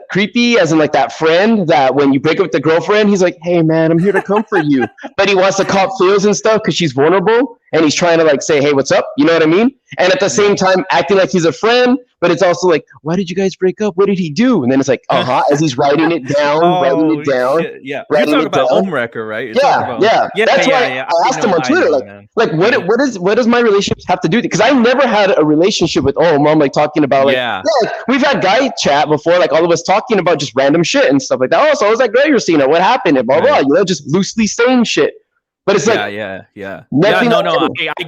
creepy as in like that friend that when you break up with the girlfriend, he's like, hey man, I'm here to comfort you. But he wants to cop feels and stuff because she's vulnerable and he's trying to like say, hey, what's up? You know what I mean? And at the same time, acting like he's a friend, but it's also like, why did you guys break up? What did he do? And then it's like, as he's writing it down, shit. Yeah. You're talking about Ohmwrecker, right? That's why I asked him on Twitter, what does my relationships have to do with it? Because I never had a relationship with I'm like talking about like, we've had guy chat before, like all of us talking about just random shit and stuff like that. So I was like, great, Christina, what happened? And blah, blah, just loosely saying shit. But it's like, I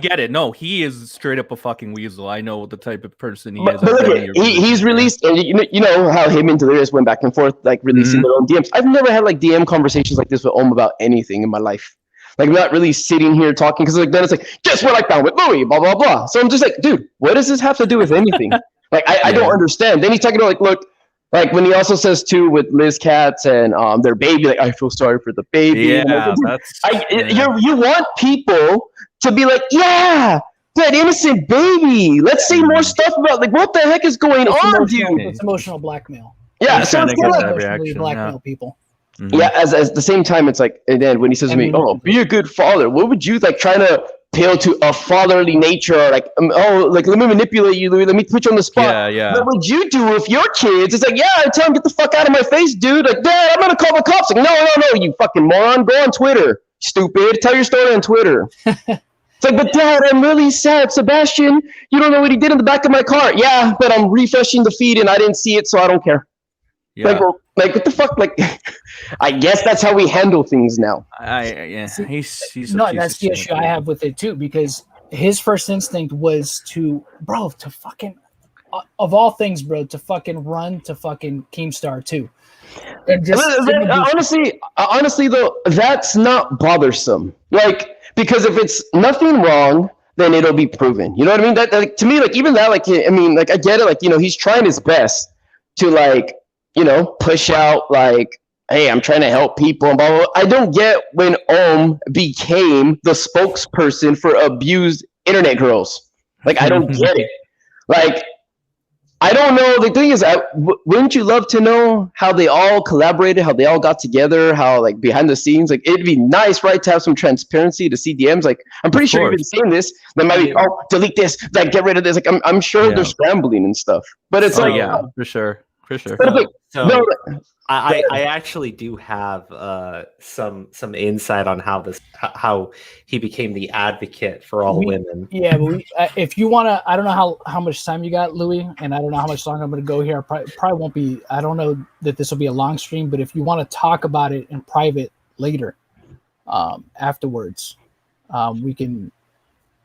get it. No, he is straight up a fucking weasel. I know the type of person he is. But he's released, and you know how him and Delirious went back and forth, like releasing their own DMs. I've never had like DM conversations like this with about anything in my life. Like, I'm not really sitting here talking because like then it's like, guess what I found with Louis, blah blah blah. So I'm just like, dude, what does this have to do with anything? Like, I don't understand. Then he's talking about like, look. Like when he also says too with Liz Katz and their baby, like I feel sorry for the baby. Yeah, you want people to be like, yeah, that innocent baby. Let's say more stuff about like what the heck is going on, dude. It's emotional blackmail. Yeah, so it's like blackmail people. Yeah, as the same time, it's like, and then when he says to me, be a good father. What would you like trying to appeal to a fatherly nature, or like, like let me manipulate you, Louis. Let me put you on the spot. Yeah. What would you do if your kids? It's like, I tell him, get the fuck out of my face, dude. Like, Dad, I'm gonna call the cops. Like, no, you fucking moron. Go on Twitter, stupid. Tell your story on Twitter. It's like, but Dad, I'm really sad. Sebastian, you don't know what he did in the back of my car. Yeah, but I'm refreshing the feed and I didn't see it, so I don't care. Yeah. Like what the fuck? Like, I guess that's how we handle things now. He's no, that's the issue I have with it too, because his first instinct was to fucking, of all things, bro, to fucking run to fucking Keemstar too. And just honestly though, that's not bothersome. Like, because if it's nothing wrong, then it'll be proven. You know what I mean? That like, to me, like even that, like I mean, like I get it. Like, you know, he's trying his best to like, you know, push out like, hey, I'm trying to help people and blah, blah, blah. I don't get when became the spokesperson for abused internet girls. Like, I don't get it. Like, I don't know. The thing is, wouldn't you love to know how they all collaborated, how they all got together, how like behind the scenes, like it'd be nice, right, to have some transparency to see DMs. Like I'm pretty sure you've been saying this. They might be, oh, delete this, like get rid of this. Like I'm sure they're scrambling and stuff. But it's like, yeah, for sure. So I actually do have some insight on how he became the advocate for all women. Yeah, but if you want to, I don't know how much time you got, Louis, and I don't know how much longer I'm going to go here. I probably won't be. I don't know that this will be a long stream, but if you want to talk about it in private later, afterwards, we can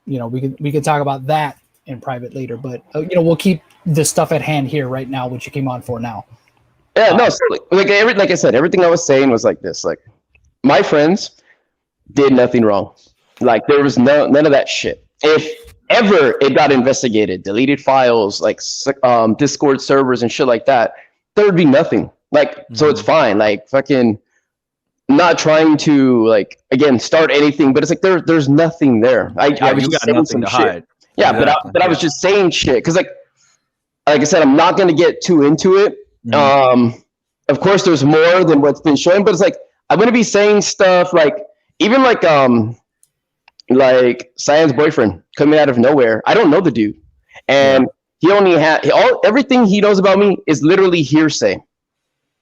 talk about that in private later. But we'll keep the stuff at hand here right now, which you came on for now. Yeah, no, so like I said, everything I was saying was like this. Like, my friends did nothing wrong. Like, there was none of that shit. If ever it got investigated, deleted files, like Discord servers and shit like that, there would be nothing. Like, so it's fine. Like, fucking not trying to, like, again, start anything, but it's like there's nothing there. I was just saying some shit. Yeah, exactly. but I was just saying shit because like I said, I'm not gonna get too into it. Of course there's more than what's been shown, but it's like I'm gonna be saying stuff like even like Cyan's boyfriend coming out of nowhere. I don't know the dude, and he only had everything he knows about me is literally hearsay.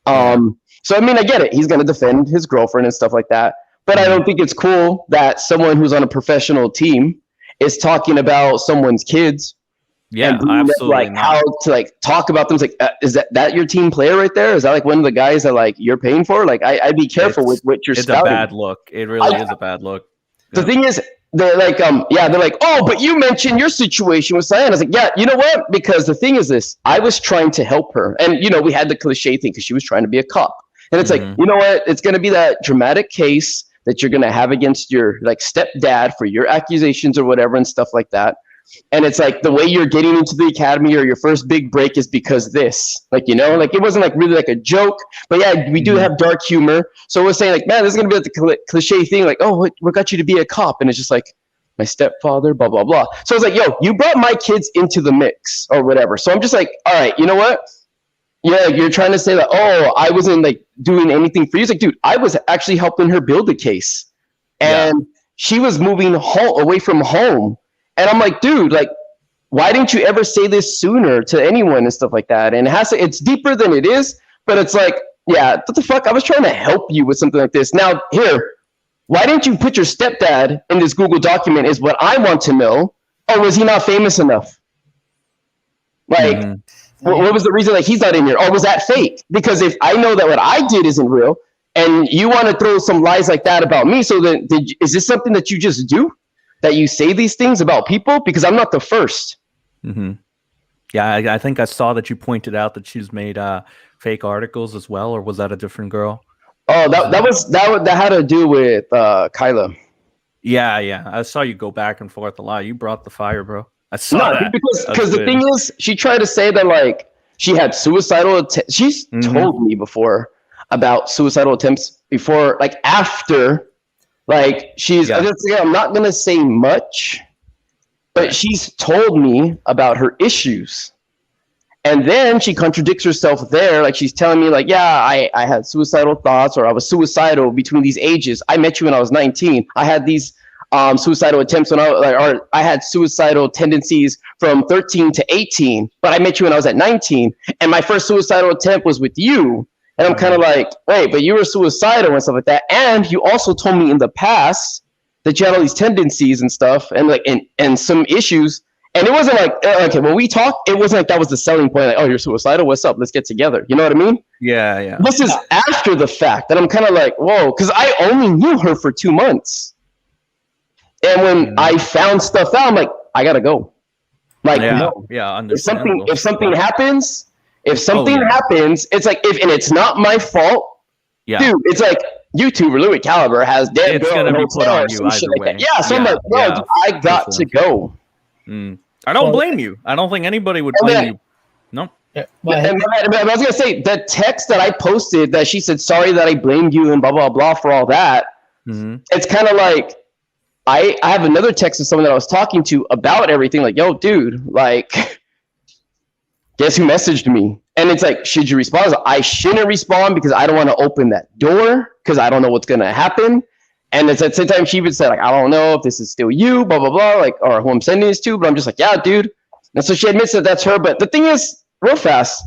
So I mean, I get it. He's gonna defend his girlfriend and stuff like that, but I don't think it's cool that someone who's on a professional team is talking about someone's kids. Yeah, absolutely. Like how to like talk about them. It's like, is that your team player right there? Is that like one of the guys that like you're paying for? Like, I'd be careful with what you're spouting. It's a bad look. It really is a bad look. The thing is, they're like, they're like, oh, but you mentioned your situation with Cyan. I was like, yeah, you know what? Because the thing is this, I was trying to help her, and we had the cliche thing because she was trying to be a cop, and it's like, you know what? It's gonna be that dramatic case that you're gonna have against your like stepdad for your accusations or whatever and stuff like that. And it's like the way you're getting into the academy or your first big break is because this, like, like it wasn't like really like a joke, but yeah, we do have dark humor. So we're saying like, man, this is going to be like the cliche thing. Like, oh, what got you to be a cop? And it's just like my stepfather, blah, blah, blah. So it's like, yo, you brought my kids into the mix or whatever. So I'm just like, all right, you know what? Yeah, you're trying to say that, oh, I wasn't like doing anything for you. It's like, dude, I was actually helping her build a case, and she was moving away from home. And I'm like, dude, like, why didn't you ever say this sooner to anyone and stuff like that? And it's deeper than it is, but it's like, yeah, what the fuck? I was trying to help you with something like this. Now, here, why didn't you put your stepdad in this Google document is what I want to know. Or was he not famous enough? Like, what was the reason that he's not in here? Or was that fake? Because if I know that what I did isn't real, and you want to throw some lies like that about me, so then is this something that you just do? That you say these things about people? Because I'm not the first. Yeah, I think I saw that you pointed out that she's made fake articles as well, or was that a different girl? Oh, that had to do with Kyla. Yeah, I saw you go back and forth a lot. You brought the fire, bro. I saw that. Because the thing is, she tried to say that like she had suicidal attempts. She's told me before about suicidal attempts before, like after. Like I'm not gonna say much, but she's told me about her issues, and then she contradicts herself there. Like she's telling me, like, yeah, I had suicidal thoughts, or I was suicidal between these ages. I met you when I was 19. I had these suicidal attempts when or I had suicidal tendencies from 13 to 18, but I met you when I was at 19, and my first suicidal attempt was with you. And I'm kind of like, wait, but you were suicidal and stuff like that. And you also told me in the past that you had all these tendencies and stuff, and like, and some issues. And it wasn't like, okay, when we talked, it wasn't like that was the selling point. Like, oh, you're suicidal. What's up? Let's get together. You know what I mean? Yeah. This is after the fact that I'm kind of like, whoa, because I only knew her for 2 months. And when I found stuff out, I'm like, I gotta go. Like, no. If something happens. If something happens, it's like and it's not my fault. Yeah. Dude, it's like YouTuber Lui Calibre has dead girl gonna be put on you either way. Like yeah, so I'm like, no, dude, I got to go. I don't blame you. I don't think anybody would blame you. No. Yeah, and I was gonna say the text that I posted that she said sorry that I blamed you and blah blah blah for all that. It's kind of like I have another text of someone that I was talking to about everything. Like, yo, dude, like. guess who messaged me? And it's like, should you respond? I was like, I shouldn't respond because I don't want to open that door because I don't know what's gonna happen. And it's at the same time she even said like, I don't know if this is still you, blah blah blah, like, or who I'm sending this to. But I'm just like, yeah, dude. And so she admits that that's her. But the thing is, real fast,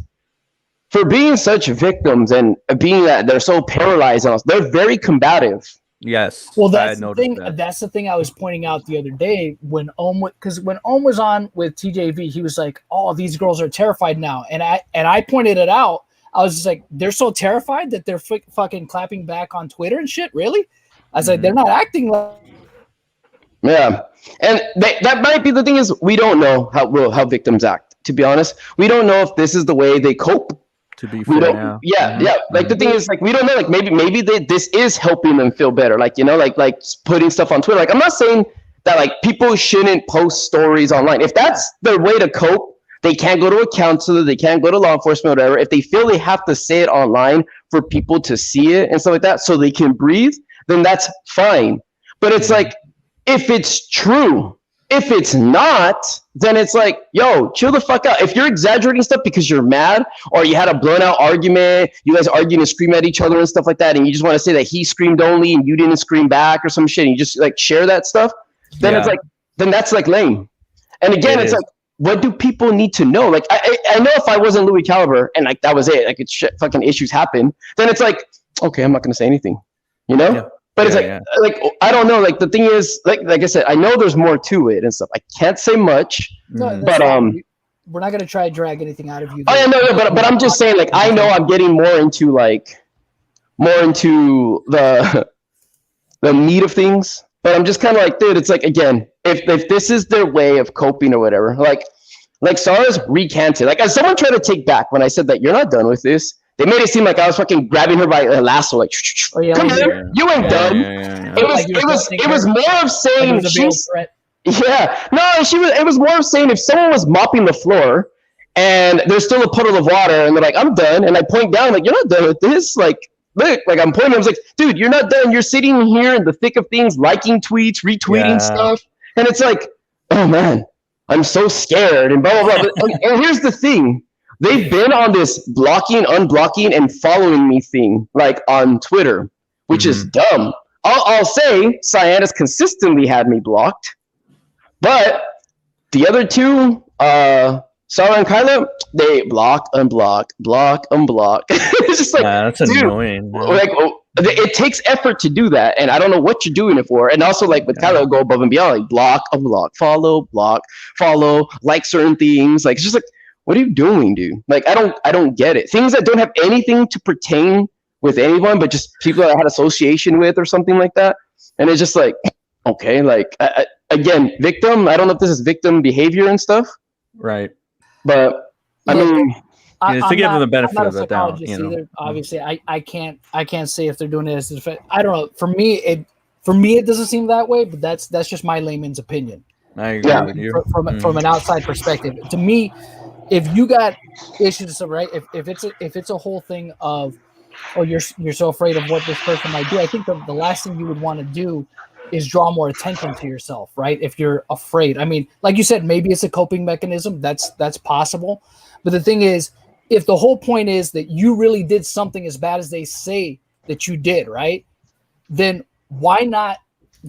for being such victims and being that they're so paralyzed on us, they're very combative. Yes. Well, that's the thing. That's the thing I was pointing out the other day when because when Ohm was on with TJV, he was like, "Oh, these girls are terrified now," and I pointed it out. I was just like, "They're so terrified that they're fucking clapping back on Twitter and shit." Really? I was like, "They're not acting like." Yeah, and that might be the thing is we don't know how victims act. To be honest, we don't know if this is the way they cope. To be fair, yeah. Like the thing is, like we don't know. Like maybe this is helping them feel better. Like like putting stuff on Twitter. Like I'm not saying that like people shouldn't post stories online. If that's their way to cope, they can't go to a counselor. They can't go to law enforcement, or whatever. If they feel they have to say it online for people to see it and stuff like that, so they can breathe, then that's fine. But it's like if it's true. If it's not, then it's like, yo, chill the fuck out. If you're exaggerating stuff because you're mad or you had a blown out argument, you guys arguing and scream at each other and stuff like that, and you just want to say that he screamed only and you didn't scream back or some shit, and you just like share that stuff, then it's like, then that's like lame. And again, it's like, what do people need to know? Like, I know if I wasn't Lui Calibre and like that was it, like it's shit, fucking issues happen, then it's like, okay, I'm not gonna say anything, you know? Yeah. But it's like I don't know. Like the thing is, like I said, I know there's more to it and stuff. I can't say much, but we're not gonna try to drag anything out of you. Oh yeah, no, but I'm just saying, like I know I'm getting more into the meat of things. But I'm just kind of like, dude, it's like again, if this is their way of coping or whatever, like Sarah's recanted. Like as someone tried to take back when I said that you're not done with this. They made it seem like I was fucking grabbing her by a lasso, like, come here, you ain't done. It was more of saying she's, it was more of saying if someone was mopping the floor and there's still a puddle of water and they're like, I'm done, and I point down like, you're not done with this, like, look, like I'm pointing, I was like, dude, you're not done. You're sitting here in the thick of things, liking tweets, retweeting stuff, and it's like, oh man, I'm so scared and blah blah blah. And here's the thing. They've been on this blocking, unblocking, and following me thing, like on Twitter, which is dumb. I'll say Cyan has consistently had me blocked, but the other two, Sarah and Kyla, they block, unblock, block, unblock. It's just like, that's annoying. Like, it takes effort to do that, and I don't know what you're doing it for. And also, like with Kyla, go above and beyond, like block, unblock, block, follow, like certain things. Like it's just like, what are you doing, dude? Like, I don't get it. Things that don't have anything to pertain with anyone, but just people that I had association with or something like that. And it's just like, okay, like, again, victim. I don't know if this is victim behavior and stuff. Right. But, I mean... to give them the benefit of the doubt, you know. Either. Obviously, I can't say if they're doing it as a defense. I don't know. For me, it doesn't seem that way, but that's just my layman's opinion. I agree with you. From an outside perspective. To me, if you got issues, right? If it's a whole thing of, oh, you're so afraid of what this person might do, I think the last thing you would want to do is draw more attention to yourself, right? If you're afraid. I mean, like you said, maybe it's a coping mechanism. That's possible. But the thing is, if the whole point is that you really did something as bad as they say that you did, right? Then why not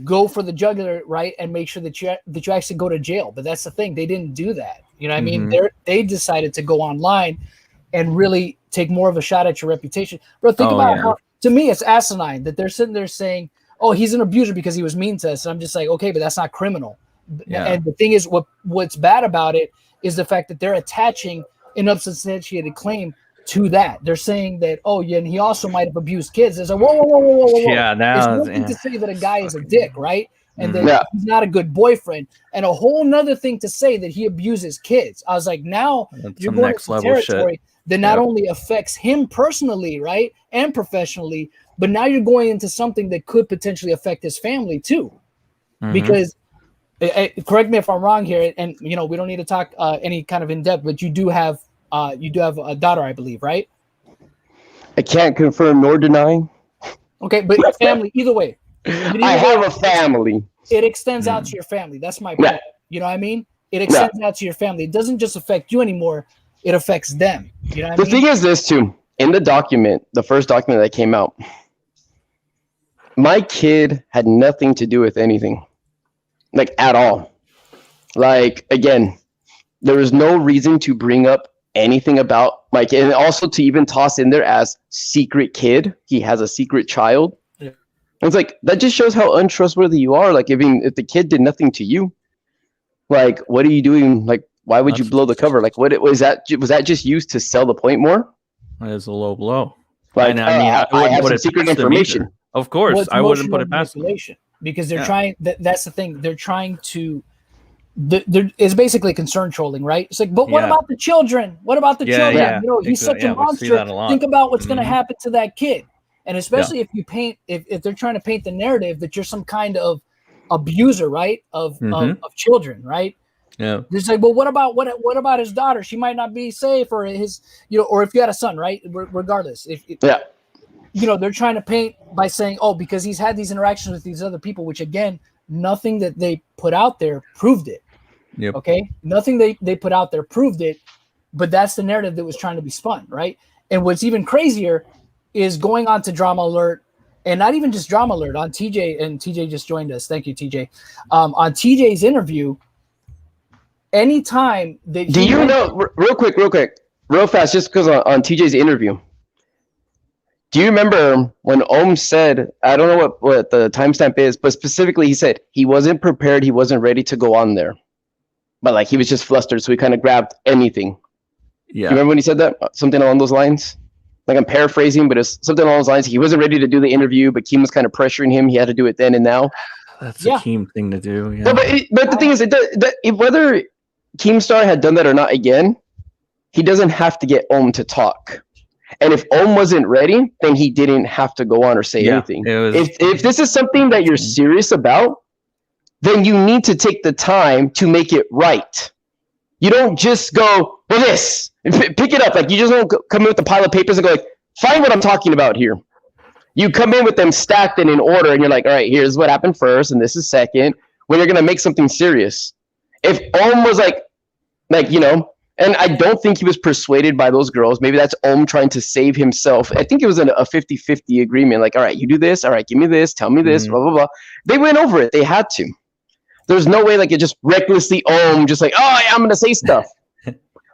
go for the jugular, right? And make sure that you actually go to jail. But that's the thing. They didn't do that. You know what I mean? They decided to go online and really take more of a shot at your reputation. Bro, think about how, to me, it's asinine that they're sitting there saying, oh, he's an abuser because he was mean to us. And I'm just like, okay, but that's not criminal. Yeah. And the thing is, what's bad about it is the fact that they're attaching an unsubstantiated claim to that. They're saying that, oh, yeah, and he also might have abused kids. It's like, whoa. Yeah, now it's one thing to say that a guy is a dick, right? And that he's not a good boyfriend. And a whole nother thing to say that he abuses kids. I was like, now that's you're going into territory shit. That not only affects him personally, right, and professionally, but now you're going into something that could potentially affect his family too. Because, correct me if I'm wrong here, and you know we don't need to talk any kind of in depth, but you do have a daughter, I believe, right? I can't confirm nor deny. Okay, but family, either way. I have a family. It extends out to your family. That's my point. You know what I mean? It extends out to your family. It doesn't just affect you anymore. it affects them. You know what I mean? The thing is this too, in the document, the first document that came out, my kid had nothing to do with anything, like at all. Like, again, there was no reason to bring up anything about my kid, and also to even toss in there as secret kid. He has a secret child. Yeah. It's like, that just shows how untrustworthy you are. Like, I mean, if the kid did nothing to you, like, what are you doing? Like, why would you blow the cover? Like, what was that just used to sell the point more? That is a low blow. Like, I I have put some it secret past them information. either. Of course, Well, it's I wouldn't put emotional it past them. manipulation because they're trying. That's the thing. They're trying to. It's basically concern trolling, right? It's like, but what about the children? What about the children? Yeah, You know, he's such a monster. Think about what's going to happen to that kid. And especially if you paint, if they're trying to paint the narrative that you're some kind of abuser, right? Of children, right? Yeah. It's like, well, what about his daughter? She might not be safe, or his, you know, or if you had a son, right? Regardless, you know, they're trying to paint by saying, oh, because he's had these interactions with these other people, which again, nothing that they put out there proved it. Yep. Okay. Nothing they put out there proved it, but that's the narrative that was trying to be spun, right? And what's even crazier is going on to Drama Alert, and not even just Drama Alert, on TJ, and TJ just joined us. Thank you, TJ. On TJ's interview, anytime that do you know, real quick, real fast, just because on TJ's interview, do you remember when Ohm said, I don't know what the timestamp is, but specifically he said he wasn't prepared, he wasn't ready to go on there. But like, he was just flustered, so he kind of grabbed anything. Yeah. You remember when he said that? Something along those lines? Like, I'm paraphrasing, but it's something along those lines. He wasn't ready to do the interview, but Keem was kind of pressuring him. He had to do it then and now. That's a Keem thing to do. Yeah. No, but the thing is, whether Keemstar had done that or not, again, he doesn't have to get Ohm to talk. And if Ohm wasn't ready, then he didn't have to go on or say anything. If this is something that you're serious about, then you need to take the time to make it right. You don't just go, well, this, pick it up. Like, you just don't come in with a pile of papers and go, like, find what I'm talking about here. You come in with them stacked and in order, and you're like, all right, here's what happened first, and this is second, when you're going to make something serious. If Ohm was like, you know, and I don't think he was persuaded by those girls. Maybe that's Ohm trying to save himself. I think it was a 50-50 agreement. Like, all right, you do this. All right, give me this. Tell me this, blah, blah, blah. They went over it. They had to. There's no way like it just recklessly Ohm, just like, oh, yeah, I'm going to say stuff.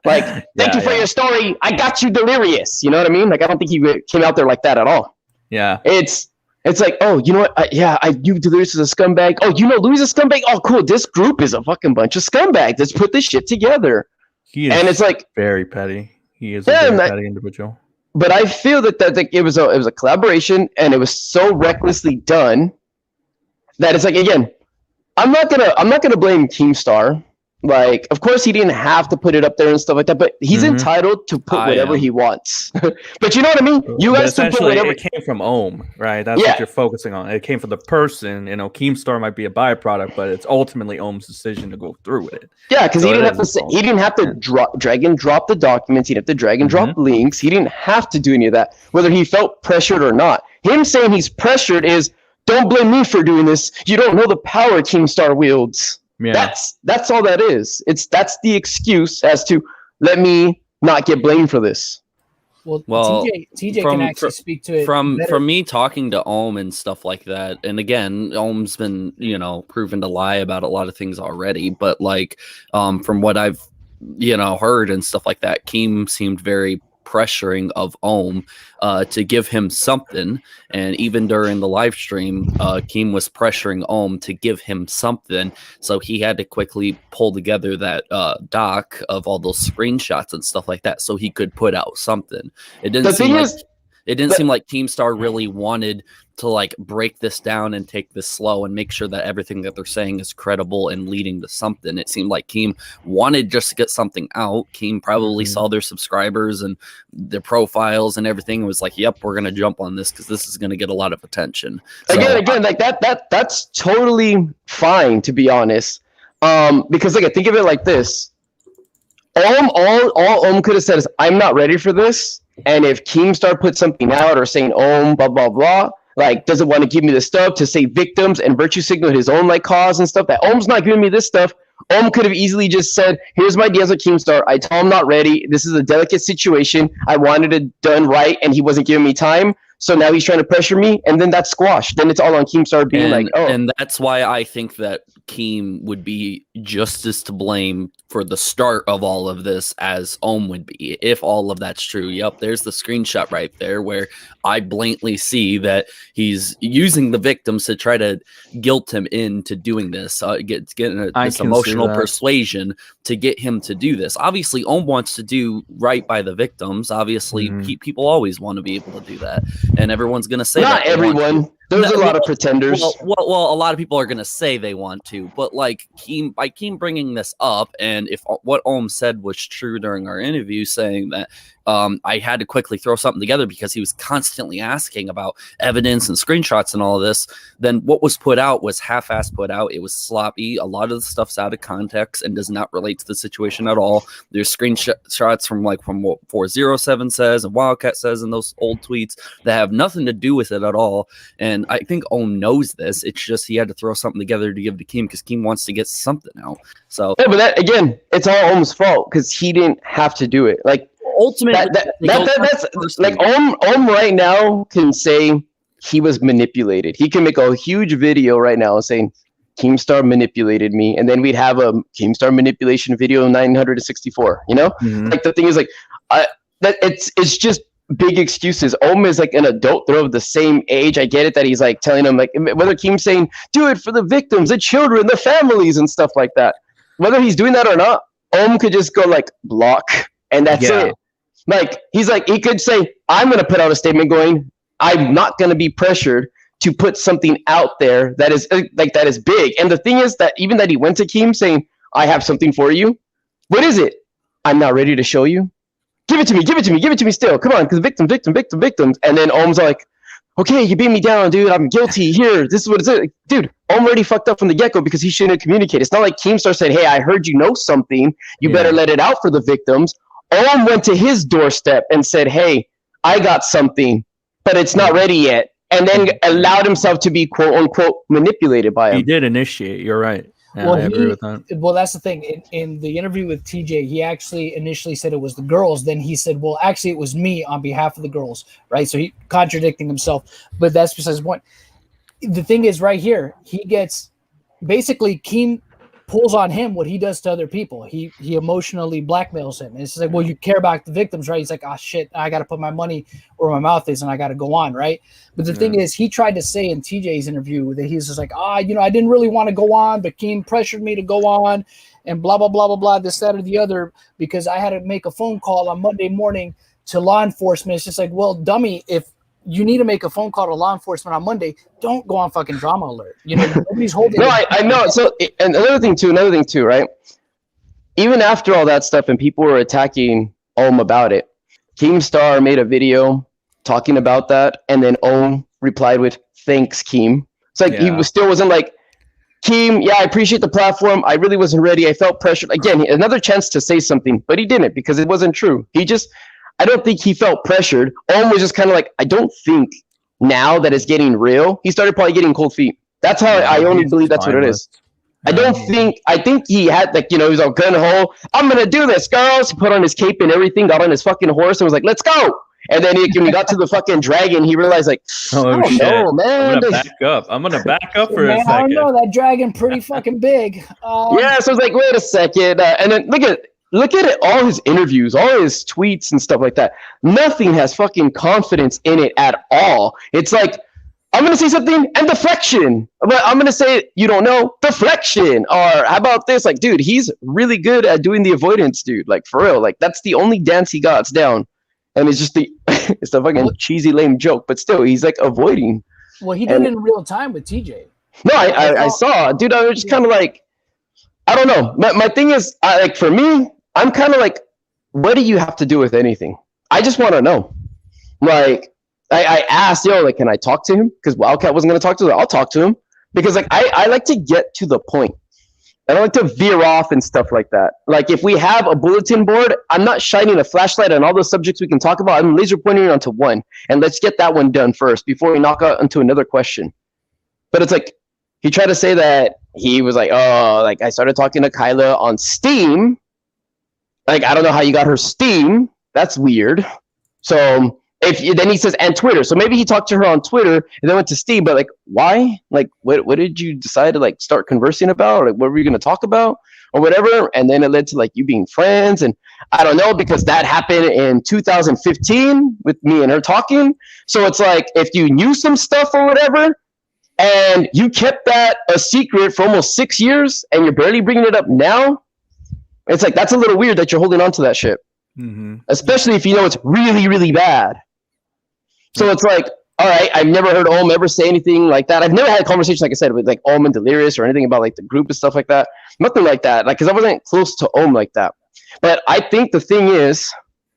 Like, thank you for your story. I got you delirious. You know what I mean? Like, I don't think he came out there like that at all. Yeah. It's like, oh, you know what? You delirious is a scumbag. Oh, you know Louis is a scumbag? Oh, cool. This group is a fucking bunch of scumbags. Let's put this shit together. And it's like very petty. He is a very petty individual. But I feel that it was a collaboration, and it was so recklessly done that it's like, again, I'm not gonna blame Keemstar. Like, of course he didn't have to put it up there and stuff like that, but he's entitled to put whatever he wants. But you know what I mean? You guys can put whatever. It came from Ohm, right? That's what you're focusing on. It came from the person. You know, Keemstar might be a byproduct, but it's ultimately Ohm's decision to go through with it. Yeah, because he didn't have to drag and drop the documents. He didn't have to drag and drop links. He didn't have to do any of that, whether he felt pressured or not. Him saying he's pressured is, don't blame me for doing this. You don't know the power Keemstar wields. Yeah. That's all that is. That's the excuse as to let me not get blamed for this. Well, TJ can actually speak to it from me talking to Ohm and stuff like that. And again, Ohm's been, you know, proven to lie about a lot of things already. But like, from what I've, you know, heard and stuff like that, Keem seemed very pressuring of Ohm to give him something, and even during the live stream, Keem was pressuring Ohm to give him something, so he had to quickly pull together that doc of all those screenshots and stuff like that, so he could put out something. It didn't seem like Keemstar really wanted to like break this down and take this slow and make sure that everything that they're saying is credible and leading to something. It seemed like Keem wanted just to get something out. Keem probably saw their subscribers and their profiles and everything and was like, yep, we're going to jump on this because this is going to get a lot of attention. So, again, like that's totally fine, to be honest. Because like, think of it like this. All Ohm could have said is, I'm not ready for this. And if Keemstar put something out or saying Ohm, blah, blah, blah, like doesn't want to give me the stuff to save victims and virtue signal his own like cause and stuff, that Ohm's not giving me this stuff, Could have easily just said, here's my deals with Keemstar. I told him not ready. This is a delicate situation. I wanted it done right, and he wasn't giving me time. So now he's trying to pressure me, and then that's squashed. Then it's all on Keemstar being like, oh. And that's why I think that Keem would be just as to blame for the start of all of this as Ohm would be, if all of that's true. Yep, there's the screenshot right there where I blatantly see that he's using the victims to try to guilt him into doing this, getting this emotional persuasion to get him to do this. Obviously, Ohm wants to do right by the victims. Obviously, people always want to be able to do that, and everyone's going to say not everyone. There's a lot of pretenders. Well, a lot of people are going to say they want to, but like Keem bringing this up, and if what Ohm said was true during our interview, saying that I had to quickly throw something together because he was constantly asking about evidence and screenshots and all of this, then what was put out was half-assed put out. It was sloppy. A lot of the stuff's out of context and does not relate to the situation at all. There's screenshots from what 407 says and Wildcat says in those old tweets that have nothing to do with it at all. And I think Ohm knows this. It's just he had to throw something together to give to Keem because Keem wants to get something out. So yeah, but that again, it's all Ohm's fault because he didn't have to do it. Like ultimately, that's like Ohm right now can say he was manipulated. He can make a huge video right now saying Keemstar manipulated me, and then we'd have a Keemstar manipulation video 964. You know, like the thing is like, that it's just big excuses. Ohm is like an adult. They're of the same age. I get it that he's like telling them like whether Keem's saying do it for the victims, the children, the families, and stuff like that. Whether he's doing that or not, Ohm could just go like block, and that's it. Like he's like he could say, I'm gonna put out a statement going, I'm not gonna be pressured to put something out there that is like that is big. And the thing is that even that he went to Keem saying, I have something for you. What is it? I'm not ready to show you. Give it to me, give it to me, give it to me still. Come on, because victims. And then Ohm's like, okay, you beat me down, dude. I'm guilty. Here, this is what it's dude. Ohm already fucked up from the get-go because he shouldn't have communicated. It's not like Keemstar said, hey, I heard you know something. You better let it out for the victims. Ohm went to his doorstep and said, hey, I got something, but it's not ready yet. And then allowed himself to be quote unquote manipulated by him. He did initiate. You're right. Yeah, I agree with that. Well, that's the thing. In the interview with TJ, he actually initially said it was the girls. Then he said, well, actually, it was me on behalf of the girls, right? So he contradicting himself. But that's besides the point. The thing is right here, he gets basically Keem pulls on him what he does to other people. He emotionally blackmails him. And it's like, well, you care about the victims, right? He's like, oh, shit, I got to put my money where my mouth is and I got to go on, right? But the thing is, he tried to say in TJ's interview that he's just like, I didn't really want to go on, but Keem pressured me to go on and blah, blah, blah, blah, blah, this, that, or the other, because I had to make a phone call on Monday morning to law enforcement. It's just like, well, dummy, if you need to make a phone call to law enforcement on Monday, don't go on fucking drama alert. You know, nobody's holding. No, I know. So, and another thing too, right? Even after all that stuff and people were attacking Ohm about it, Keemstar made a video talking about that, and then Ohm replied with, thanks, Keem. It's like he still wasn't like, Keem, I appreciate the platform. I really wasn't ready. I felt pressured. Again, another chance to say something, but he didn't because it wasn't true. I don't think he felt pressured. Ohm was just kind of like, I don't think now that it's getting real, he started probably getting cold feet. That's how I only believe that's what it is. I think he had he was all gun ho. I'm going to do this, girls. He put on his cape and everything, got on his fucking horse and was like, let's go. And then when he got to the fucking dragon, he realized like, oh shit, no, man. I'm going to back up for a second. I don't know, that dragon pretty fucking big. So I was like, wait a second. And then look at it, all his interviews, all his tweets and stuff like that. Nothing has fucking confidence in it at all. It's like, I'm going to say something and deflection. But I'm going to say, you don't know, deflection. Or how about this? Like, dude, he's really good at doing the avoidance, dude. Like, for real. Like, that's the only dance he got down. And it's just it's the fucking cheesy, lame joke. But still, he's like avoiding. Well, he did it in real time with TJ. No, I saw. Dude, I was just kind of like, I don't know. My thing is, like, for me, I'm kind of like, what do you have to do with anything? I just want to know. Like, I asked, like, can I talk to him? Because Wildcat wasn't going to talk to him. I'll talk to him. Because, like, I like to get to the point. I don't like to veer off and stuff like that. Like, if we have a bulletin board, I'm not shining a flashlight on all the subjects we can talk about. I'm laser pointing onto one. And let's get that one done first before we knock out into another question. But it's like, he tried to say that he was like, oh, like I started talking to Kyla on Steam. Like, I don't know how you got her Steam. That's weird. So then he says, and Twitter. So maybe he talked to her on Twitter and then went to Steam, but like, why? Like, what did you decide to like start conversing about? Or, like, what were you going to talk about or whatever? And then it led to like you being friends. And I don't know, because that happened in 2015 with me and her talking. So it's like, if you knew some stuff or whatever, and you kept that a secret for almost 6 years and you're barely bringing it up now, it's like, that's a little weird that you're holding on to that shit. Mm-hmm. Especially if you know it's really, really bad. So it's like, all right, I've never heard Ohm ever say anything like that. I've never had a conversation, like I said, with like Ohm and Delirious or anything about like the group and stuff like that. Nothing like that. Like, because I wasn't close to Ohm like that. But I think the thing is,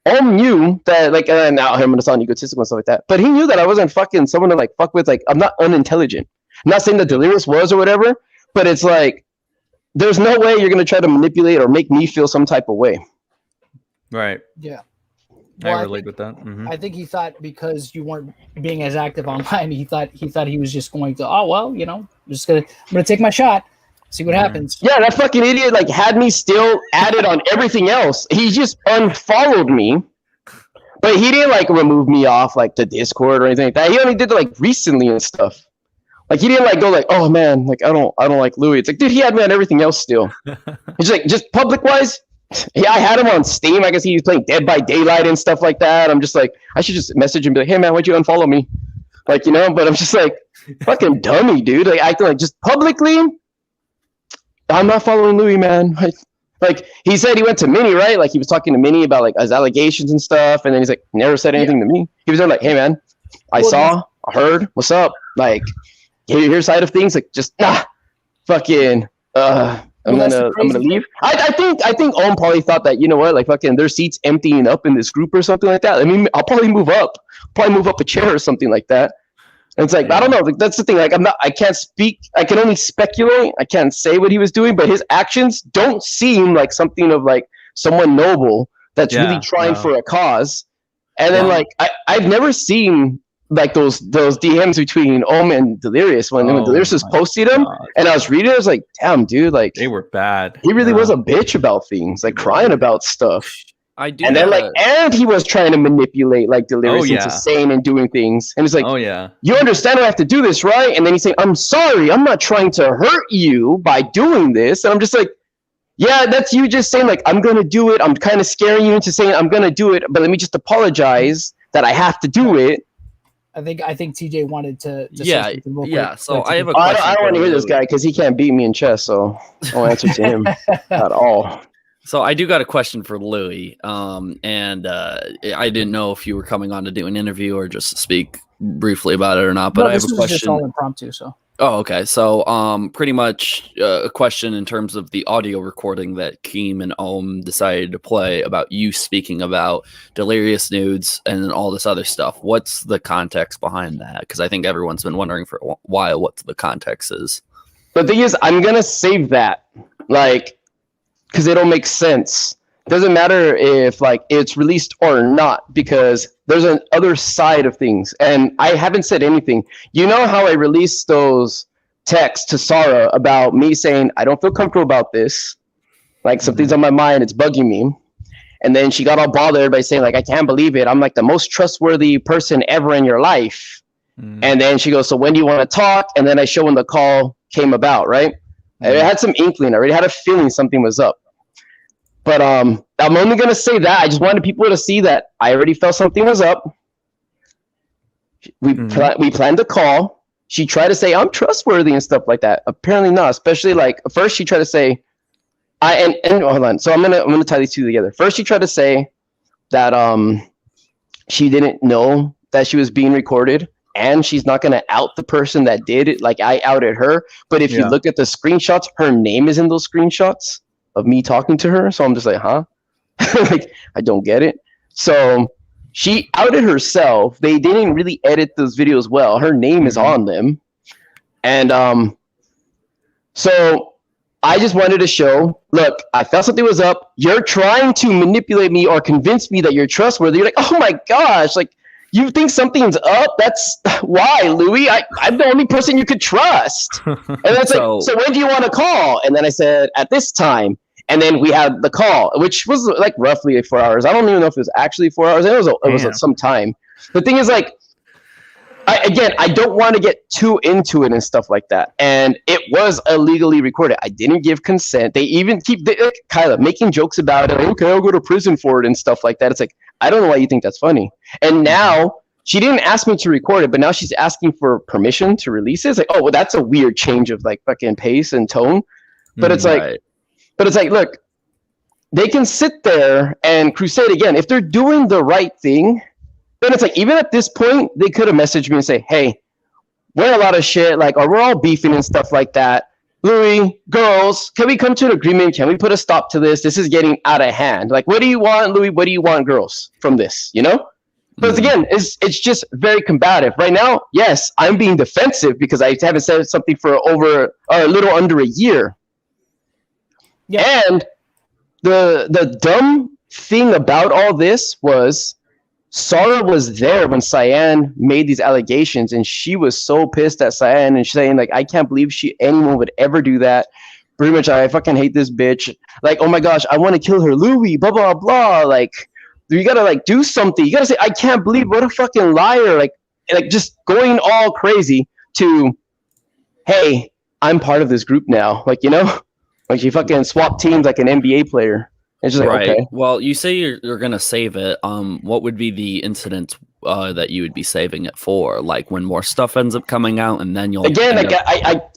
Ohm knew that, like, now I'm going to sound egotistical and stuff like that, but he knew that I wasn't fucking someone to like fuck with. Like, I'm not unintelligent. I'm not saying that Delirious was or whatever, but it's like, there's no way you're going to try to manipulate or make me feel some type of way. Right. Yeah. Well, I relate with that. Mm-hmm. I think he thought because you weren't being as active online, he thought he was just going to, oh well, you know, I'm gonna take my shot, see what happens. Yeah, that fucking idiot like had me still added on everything else. He just unfollowed me, but he didn't like remove me off like the Discord or anything like that. He only did it like recently and stuff. Like he didn't like go like, oh man, like I don't like Louis. It's like, dude, he had me on everything else still. He's like, just public wise. Yeah, I had him on Steam. I guess he was playing Dead by Daylight and stuff like that. I'm just like, I should just message him and be like, hey man, why'd you unfollow me? Like, you know, but I'm just like, fucking dummy, dude. Like acting like just publicly, I'm not following Louis, man. Like he said he went to Minnie, right? Like he was talking to Minnie about like his allegations and stuff, and then he's like, never said anything to me. He was there like, hey man, I heard, what's up? Like, your side of things, like just fucking I'm gonna leave. I think Ohm probably thought that, you know what, like fucking their seats emptying up in this group or something like that. I mean, I'll probably move up a chair or something like that. And it's like, I don't know, like that's the thing. Like I can't speak. I can only speculate. I can't say what he was doing, but his actions don't seem like something of like someone noble that's really trying for a cause. And then like I've never seen like those DMs between Ohm and Delirious when Delirious was posting them, and I was reading it, I was like, damn, dude, like they were bad. He really was a bitch about things, like crying about stuff. I do. And then like, and he was trying to manipulate like Delirious into saying and doing things, and it's like, you understand I have to do this, right? And then he's saying, I'm sorry, I'm not trying to hurt you by doing this, and I'm just like, yeah, that's you just saying like, I'm gonna do it. I'm kind of scaring you into saying I'm gonna do it, but let me just apologize that I have to do it. I think TJ wanted to say real quick. So I have a question. I don't want to hear this guy because he can't beat me in chess, so I'll answer to him at all. So I do got a question for Louis, and I didn't know if you were coming on to do an interview or just speak briefly about it or not. But I have a question. Just all impromptu, so. Oh, okay. So, pretty much a question in terms of the audio recording that Keem and Ohm decided to play about you speaking about Delirious nudes and all this other stuff. What's the context behind that? Because I think everyone's been wondering for a while what the context is. The thing is, I'm gonna save that, like, because it'll make sense. Doesn't matter if like it's released or not, because there's an other side of things, and I haven't said anything. You know how I released those texts to Sarah about me saying I don't feel comfortable about this, like something's on my mind, it's bugging me, and then she got all bothered by saying like, I can't believe it, I'm like the most trustworthy person ever in your life. And then she goes, so when do you want to talk? And then I show when the call came about, right? I had some inkling, I already had a feeling something was up. But I'm only going to say that. I just wanted people to see that I already felt something was up. We planned a call. She tried to say, I'm trustworthy and stuff like that. Apparently not. Especially like, first she tried to say, and hold on. So I'm gonna tie these two together. First she tried to say that she didn't know that she was being recorded, and she's not going to out the person that did it. Like I outed her. But if you look at the screenshots, her name is in those screenshots of me talking to her. So I'm just like, huh? Like, I don't get it. So she outed herself. They didn't really edit those videos well. Her name is on them. And so I just wanted to show, look, I felt something was up. You're trying to manipulate me or convince me that you're trustworthy. You're like, oh my gosh, like you think something's up? That's why, Louis. I'm the only person you could trust. And it's like, so when do you want to call? And then I said, at this time. And then we had the call, which was like roughly 4 hours. I don't even know if it was actually 4 hours. It was some time. The thing is, like, I don't want to get too into it and stuff like that. And it was illegally recorded. I didn't give consent. They even keep Kyla making jokes about it. Like, okay, I'll go to prison for it and stuff like that. It's like, I don't know why you think that's funny. And now she didn't ask me to record it, but now she's asking for permission to release it. It's like, oh, well, that's a weird change of like fucking pace and tone. But it's like, look, they can sit there and crusade again. If they're doing the right thing, then it's like, even at this point, they could have messaged me and say, hey, we're a lot of shit, like, or we're all beefing and stuff like that. Louis, girls, can we come to an agreement? Can we put a stop to this? This is getting out of hand. Like, what do you want, Louis? What do you want, girls, from this, you know? But again, it's just very combative. Right now, yes, I'm being defensive because I haven't said something for a little under a year. Yeah. And the dumb thing about all this was Sarah was there when Cyan made these allegations, and she was so pissed at Cyan and saying, like, I can't believe anyone would ever do that. Pretty much, I fucking hate this bitch. Like, oh my gosh, I want to kill her, Louis, blah, blah, blah. Like, you gotta, like, do something. You gotta say, I can't believe, what a fucking liar. Like just going all crazy to, hey, I'm part of this group now. Like, you know? Like, she fucking swapped teams like an NBA player. It's just like, okay. Well, you say you're gonna save it. What would be the incident that you would be saving it for? Like when more stuff ends up coming out, and then you'll again. Like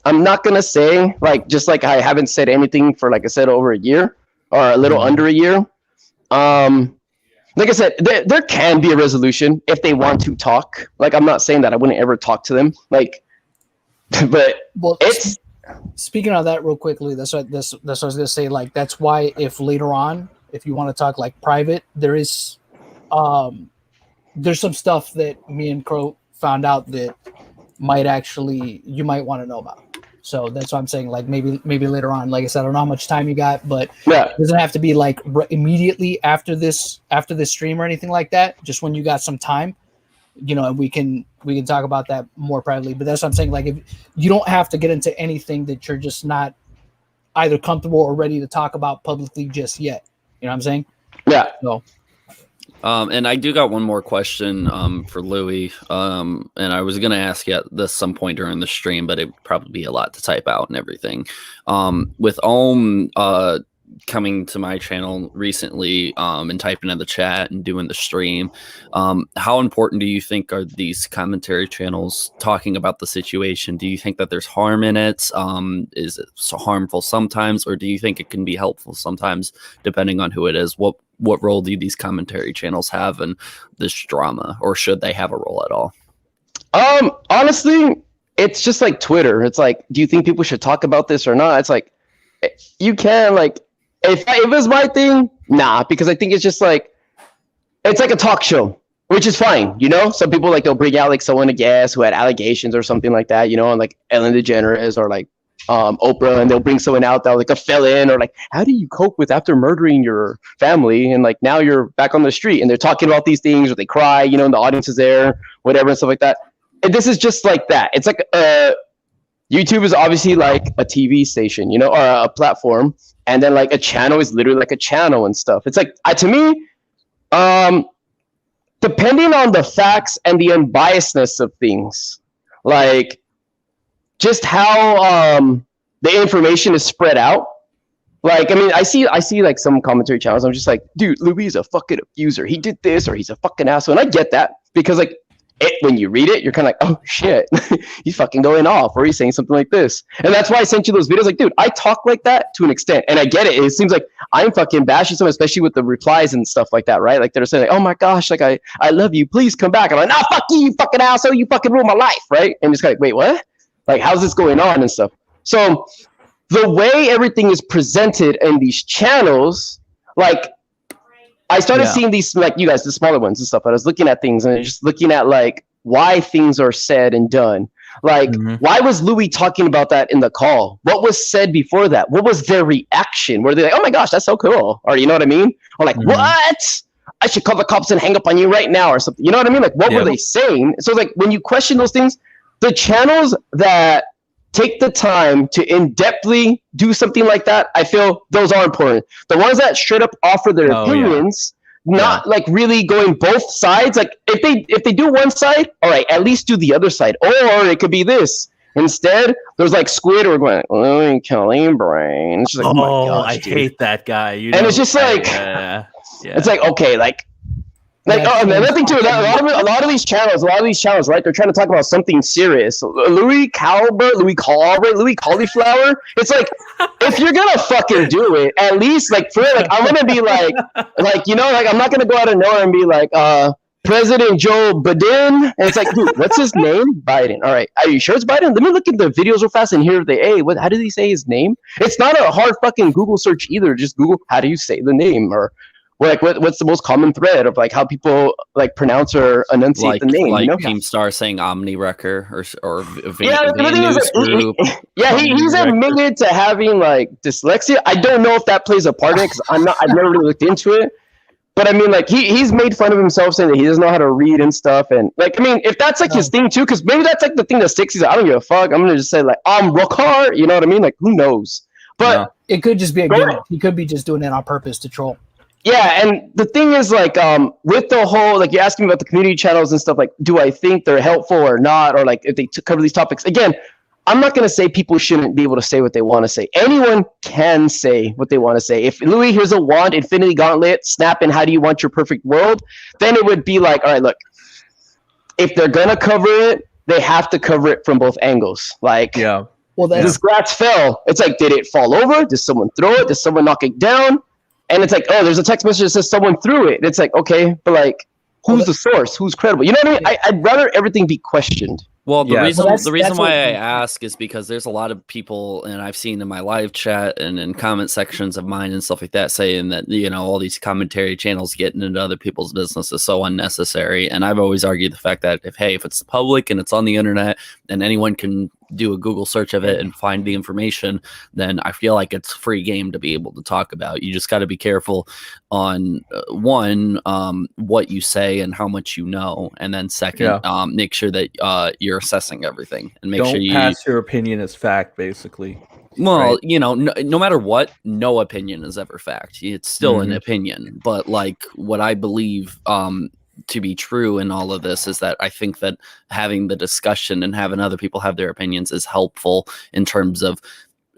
I'm not gonna say like just like I haven't said anything for like I said over a year or a little under a year. Like I said, there can be a resolution if they want to talk. Like I'm not saying that I wouldn't ever talk to them. Like, but it's. Speaking of that real quickly, that's what I was gonna say. Like that's why if later on, if you want to talk like private, there's some stuff that me and Crow found out that you might want to know about. So that's what I'm saying. Like maybe later on. Like I said, I don't know how much time you got, but it doesn't have to be like immediately after this stream or anything like that. Just when you got some time. You know, and we can talk about that more privately, but that's what I'm saying. Like, if you don't have to get into anything that you're just not either comfortable or ready to talk about publicly just yet. You know what I'm saying? Yeah. So, and I do got one more question for Louis. And I was gonna ask you at this some point during the stream, but it'd probably be a lot to type out and everything. With Ohm coming to my channel recently and typing in the chat and doing the stream, how important do you think are these commentary channels talking about the situation? Do you think that there's harm in it? Is it so harmful sometimes, or do you think it can be helpful sometimes depending on who it is? What role do these commentary channels have in this drama, or should they have a role at all? Honestly, it's just like Twitter. It's like, do you think people should talk about this or not? It's like, you can, like, if it was my thing, nah, because I think it's just like, it's like a talk show, which is fine, you know? Some people, like, they'll bring out, like, someone, a guest who had allegations or something like that, you know, and, like, Ellen DeGeneres or, like, Oprah, and they'll bring someone out that, like, a felon, or, like, how do you cope with after murdering your family, and, like, now you're back on the street, and they're talking about these things, or they cry, you know, and the audience is there, whatever, and stuff like that. And this is just like that. It's like, YouTube is obviously like a TV station, you know, or a platform. And then like a channel is literally like a channel and stuff. It's like, to me, depending on the facts and the unbiasedness of things, like just how the information is spread out. Like, I mean, I see like some commentary channels. I'm just like, dude, Louis is a fucking abuser. He did this, or he's a fucking asshole. And I get that because like, when you read it, you're kind of like, oh shit, he's fucking going off, or he's saying something like this. And that's why I sent you those videos. Like, dude, I talk like that to an extent, and I get it. It seems like I'm fucking bashing someone, especially with the replies and stuff like that, right? Like they're saying, like, oh my gosh, like I love you, please come back. I'm like, nah, fuck you, you fucking asshole, you fucking ruined my life, right? And just kind of like, wait, what? Like, how's this going on and stuff? So the way everything is presented in these channels, like, I started seeing these, like you guys, the smaller ones and stuff. I was looking at things and just looking at like why things are said and done. Like, why was Louis talking about that in the call? What was said before that? What was their reaction? Were they like, oh my gosh, that's so cool? Or you know what I mean? Or like, what? I should call the cops and hang up on you right now or something. You know what I mean? Like, what were they saying? So like when you question those things, the channels that take the time to in-depthly do something like that, I feel those are important. The ones that straight up offer their opinions, not like really going both sides. Like if they do one side, all right, at least do the other side. Or it could be this. Instead, there's like Squidward going, Lui Calibre. It's just like, oh my gosh, I hate that guy. And it's just like, it's like, okay, like another thing too. A lot of these channels, right? They're trying to talk about something serious. Lui Calibre, Lui Cauliflower. It's like, if you're gonna fucking do it, at least like for like, I'm gonna be like you know, like I'm not gonna go out of nowhere and be like, President Joe Biden. And it's like, dude, what's his name? Biden. All right, are you sure it's Biden? Let me look at the videos real fast and hear how did he say his name? It's not a hard fucking Google search either. Just Google how do you say the name, or like what's the most common thread of like how people like pronounce or enunciate the name. Like you know? Keemstar saying Ohmwrecker or Vanoss group. He's admitted to having like dyslexia. I don't know if that plays a part in it because I've never really looked into it. But I mean, like he's made fun of himself saying that he doesn't know how to read and stuff. And like, I mean, if that's like his thing too, because maybe that's like the thing that sticks. He's like, I don't give a fuck. I'm gonna just say like, Rockar. You know what I mean? Like, who knows? But it could just be a gimmick. He could be just doing it on purpose to troll. Yeah, and the thing is, like, with the whole, like, you're asking about the community channels and stuff, like, do I think they're helpful or not, or, like, if they cover these topics? Again, I'm not going to say people shouldn't be able to say what they want to say. Anyone can say what they want to say. If, Louis, here's a wand, Infinity Gauntlet, snap, and how do you want your perfect world? Then it would be like, all right, look, if they're going to cover it, they have to cover it from both angles. Like, well, this glass fell. It's like, did it fall over? Did someone throw it? Did someone knock it down? And it's like, oh, there's a text message that says someone threw it. It's like, okay, but like, who's the source? Who's credible? You know what I mean? I'd rather everything be questioned. Well, the reason why I ask is because there's a lot of people, and I've seen in my live chat and in comment sections of mine and stuff like that, saying that, you know, all these commentary channels getting into other people's business is so unnecessary. And I've always argued the fact that if it's public and it's on the internet and anyone can do a Google search of it and find the information, then I feel like it's free game to be able to talk about. You just got to be careful on what you say and how much you know, and then second, make sure that you're assessing everything and make sure you pass your opinion as fact, basically. Well, you know, no matter what, no opinion is ever fact. It's still an opinion, but like what I believe to be true in all of this is that I think that having the discussion and having other people have their opinions is helpful in terms of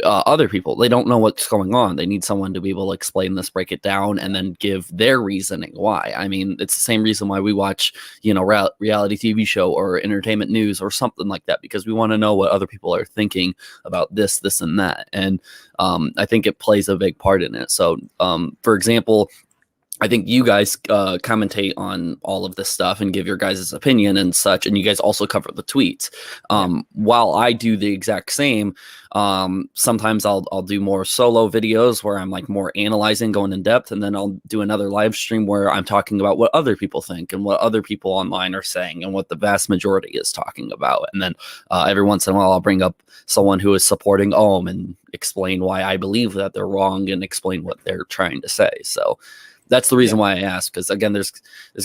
other people. They don't know what's going on. They need someone to be able to explain this, break it down, and then give their reasoning why. I mean, it's the same reason why we watch, you know, reality TV show or entertainment news or something like that, because we want to know what other people are thinking about this, and that. And I think it plays a big part in it. So, for example, I think you guys commentate on all of this stuff and give your guys' opinion and such, and you guys also cover the tweets. While I do the exact same, sometimes I'll do more solo videos where I'm like more analyzing, going in depth, and then I'll do another live stream where I'm talking about what other people think and what other people online are saying and what the vast majority is talking about. And then every once in a while I'll bring up someone who is supporting Ohm and explain why I believe that they're wrong and explain what they're trying to say. So that's the reason why I ask, because again, there's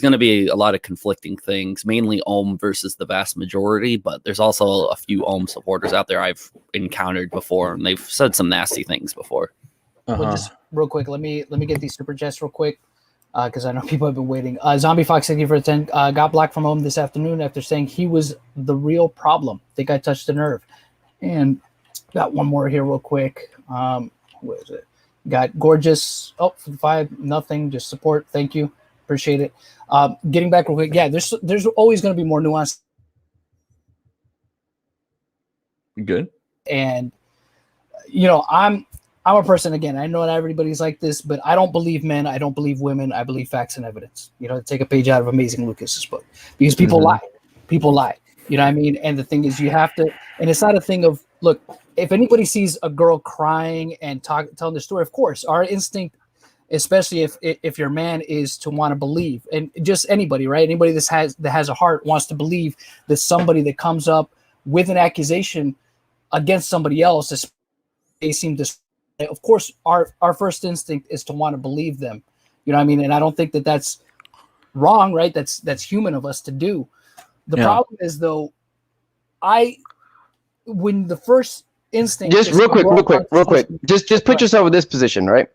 going to be a lot of conflicting things, mainly Ohm versus the vast majority, but there's also a few Ohm supporters out there I've encountered before, and they've said some nasty things before. Well, just real quick, let me get these super chats real quick, because I know people have been waiting. Zombie Fox, thank you for 10. Got blocked from Ohm this afternoon after saying he was the real problem. Think I touched a nerve. And got one more here real quick. What is it? Got Gorgeous. Oh, for the 5, nothing. Just support. Thank you. Appreciate it. Getting back real quick. Yeah, there's always going to be more nuance. Good. And you know, I'm a person, again, I know not everybody's like this, but I don't believe men. I don't believe women. I believe facts and evidence. You know, take a page out of Amazing Lucas's book, because people lie. People lie. You know what I mean? And the thing is, you have to, and it's not a thing of, look, if anybody sees a girl crying and telling the story, of course, our instinct, especially if your man, is to want to believe, and just anybody, right? Anybody that has a heart wants to believe that somebody that comes up with an accusation against somebody else, they seem to, of course, our first instinct is to want to believe them. You know what I mean? And I don't think that that's wrong, right? That's human of us to do. The problem is though, when the first instinct, just real quick, just put yourself in this position, right?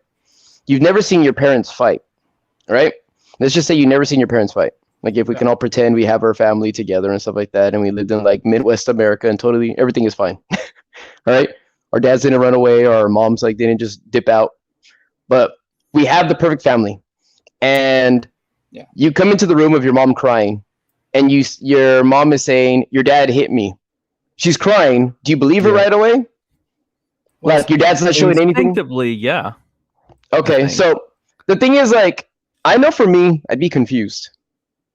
You've never seen your parents fight, right? Let's just say you've never seen your parents fight. Like if we can all pretend we have our family together and stuff like that, and we lived in like Midwest America and totally everything is fine. All right. Our dads didn't run away, or our moms like didn't just dip out. But we have the perfect family. And you come into the room of your mom crying, and your mom is saying, your dad hit me. She's crying. Do you believe her right away? Like your dad's not showing anything? Instinctively, yeah. Okay, so the thing is, like, I know for me, I'd be confused.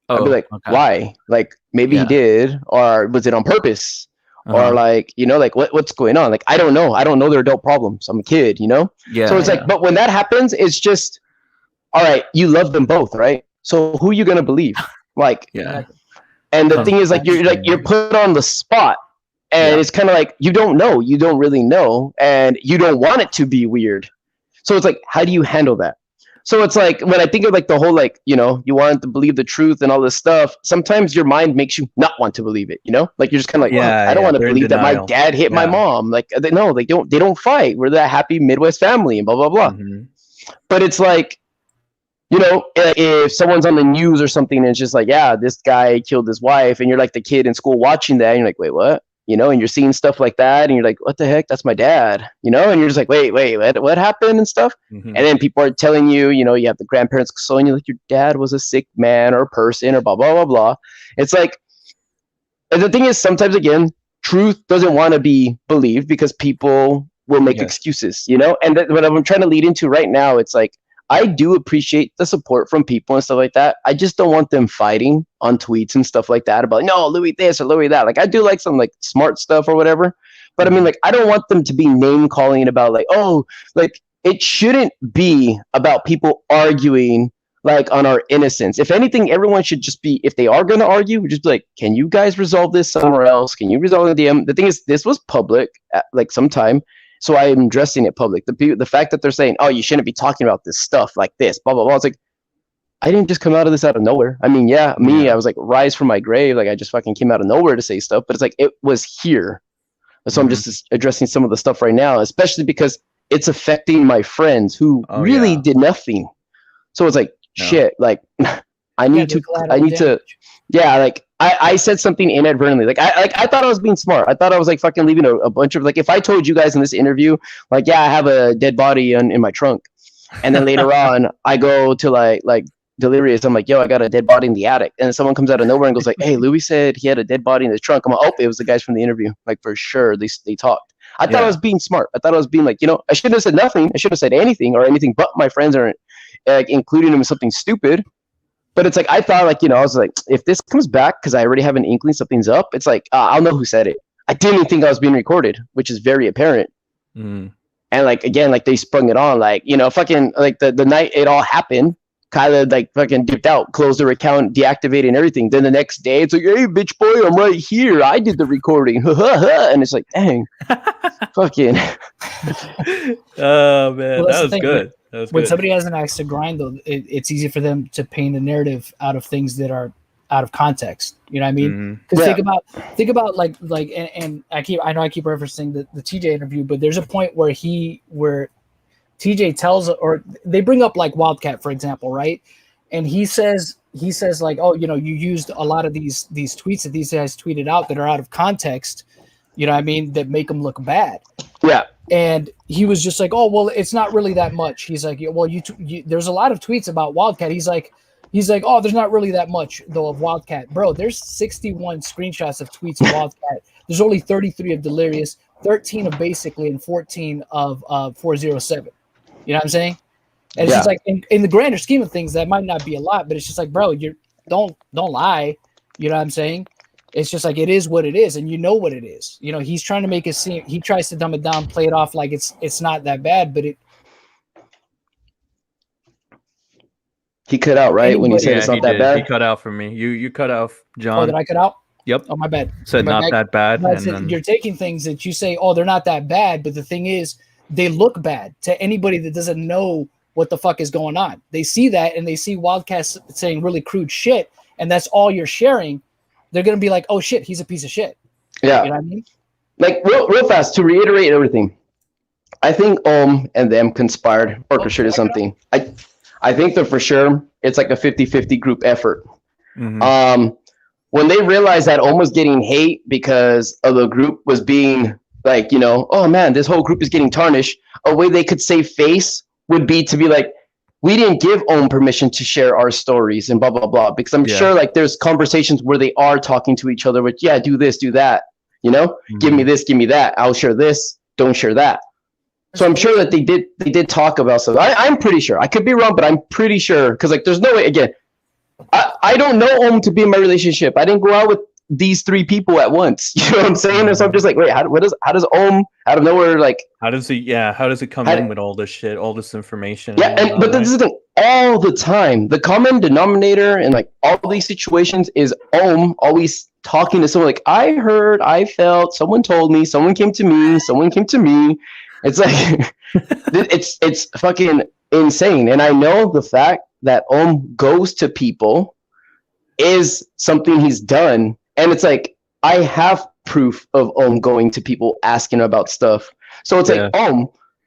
I'd be like, why? Like, maybe he did, or was it on purpose? Or like, you know, like what's going on? Like, I don't know. I don't know their adult problems. I'm a kid, you know? Yeah. So it's like, but when that happens, it's just, all right, you love them both, right? So who are you gonna believe? Like, and the thing is, like, you're put on the spot, and it's kind of like you don't know, you don't really know, and you don't want it to be weird. So it's like, how do you handle that? So it's like, when I think of like the whole, like, you know, you want to believe the truth and all this stuff, sometimes your mind makes you not want to believe it, you know? Like, you're just kind of like, I don't want to believe that my dad hit my mom. Like, they don't fight. We're that happy Midwest family and blah, blah, blah. But it's like, you know, if someone's on the news or something and it's just like, yeah, this guy killed his wife, and you're like the kid in school watching that, and you're like, wait, what? You know, and you're seeing stuff like that, and you're like, what the heck? That's my dad, you know? And you're just like, wait, what happened and stuff? And then people are telling you, you know, you have the grandparents consoling you, like, your dad was a sick man or person or blah, blah, blah, blah. It's like, and the thing is, sometimes, again, truth doesn't want to be believed because people will make excuses, you know? And what I'm trying to lead into right now, it's like, I do appreciate the support from people and stuff like that. I just don't want them fighting on tweets and stuff like that about, no, Louis this or Louis that. Like, I do like some like smart stuff or whatever. But I mean, like, I don't want them to be name calling about like, oh, like, it shouldn't be about people arguing like on our innocence. If anything, everyone should just be, if they are going to argue, just be like, can you guys resolve this somewhere else? Can you resolve the DM? The thing is, this was public at like some time. So I am addressing it public. The fact that they're saying, oh, you shouldn't be talking about this stuff like this, blah, blah, blah. It's like, I didn't just come out of this out of nowhere. I mean, I was like, rise from my grave. Like, I just fucking came out of nowhere to say stuff. But it's like, it was here. So I'm just addressing some of the stuff right now, especially because it's affecting my friends who really did nothing. So it's like, shit, like, I need to, like, I said something inadvertently. Like, I thought I was being smart. I thought I was like fucking leaving a bunch of, like, if I told you guys in this interview, like, yeah, I have a dead body in my trunk. And then later on, I go to like Delirious. I'm like, yo, I got a dead body in the attic. And someone comes out of nowhere and goes like, hey, Louis said he had a dead body in his trunk. I'm like, oh, it was the guys from the interview. Like, for sure, they talked. I thought I was being smart. I thought I was being like, you know, I shouldn't have said nothing. I shouldn't have said anything or anything but my friends are including him in something stupid. But it's like, I thought, like, you know, I was like, if this comes back, because I already have an inkling something's up, it's like, I'll know who said it. I didn't think I was being recorded, which is very apparent. And like, again, like, they sprung it on, like, you know, fucking, like, the night it all happened, Kyla, like, fucking dipped out, closed her account, deactivated and everything. Then the next day, it's like, hey, bitch boy, I'm right here. I did the recording. And it's like, dang. Fucking. Oh, man. Well, that was good. When somebody has an axe to grind, though, it's easy for them to paint a narrative out of things that are out of context. You know what I mean? Because think about like and I know I keep referencing the TJ interview, but there's a point where TJ tells, or they bring up like Wildcat, for example, right? And he says like, oh, you know, you used a lot of these tweets that these guys tweeted out that are out of context. You know what I mean? That make them look bad. Yeah. And he was just like, oh, well, it's not really that much. He's like, well, there's a lot of tweets about Wildcat. He's like, oh, there's not really that much though of Wildcat, bro. There's 61 screenshots of tweets of Wildcat. There's only 33 of Delirious, 13 of Basically, and 14 of 407. You know what I'm saying? And it's just like, in the grander scheme of things, that might not be a lot, but it's just like, bro, don't lie. You know what I'm saying? It's just like, it is what it is, and you know what it is. You know, he's trying to make it seem, he tries to dumb it down, play it off like it's not that bad, but he cut out, right? When he said it's not that bad. He cut out for me. You cut off, John. Oh, did I cut out? Yep. Oh, my bad. Said not that bad. And then, you're taking things that you say, oh, they're not that bad, but the thing is, they look bad to anybody that doesn't know what the fuck is going on. They see that and they see Wildcats saying really crude shit, and that's all you're sharing. They're gonna be like, oh shit, he's a piece of shit. Yeah. You know what I mean? Like real fast to reiterate everything. I think and them conspired, orchestrated something. I think that for sure it's like a 50-50 group effort. Mhm. When they realized that was getting hate because of the group was being like, you know, oh man, this whole group is getting tarnished. A way they could save face would be to be like, we didn't give permission to share our stories and blah, blah, blah. Because I'm sure like there's conversations where they are talking to each other with, yeah, do this, do that. You know, give me this, give me that. I'll share this. Don't share that. So I'm sure that they did talk about stuff. I'm pretty sure. I could be wrong, but I'm pretty sure. Because like there's no way, again, I don't know to be in my relationship. I didn't go out with these three people at once. You know what I'm saying? And so I'm just like, wait, how does out of nowhere, like, how does it come in with all this shit, all this information? Yeah, but this is the thing, all the time. The common denominator in like all these situations is always talking to someone like, I heard, I felt, someone told me, someone came to me. It's like it's fucking insane. And I know the fact that goes to people is something he's done. And it's like, I have proof of going to people asking about stuff. So it's like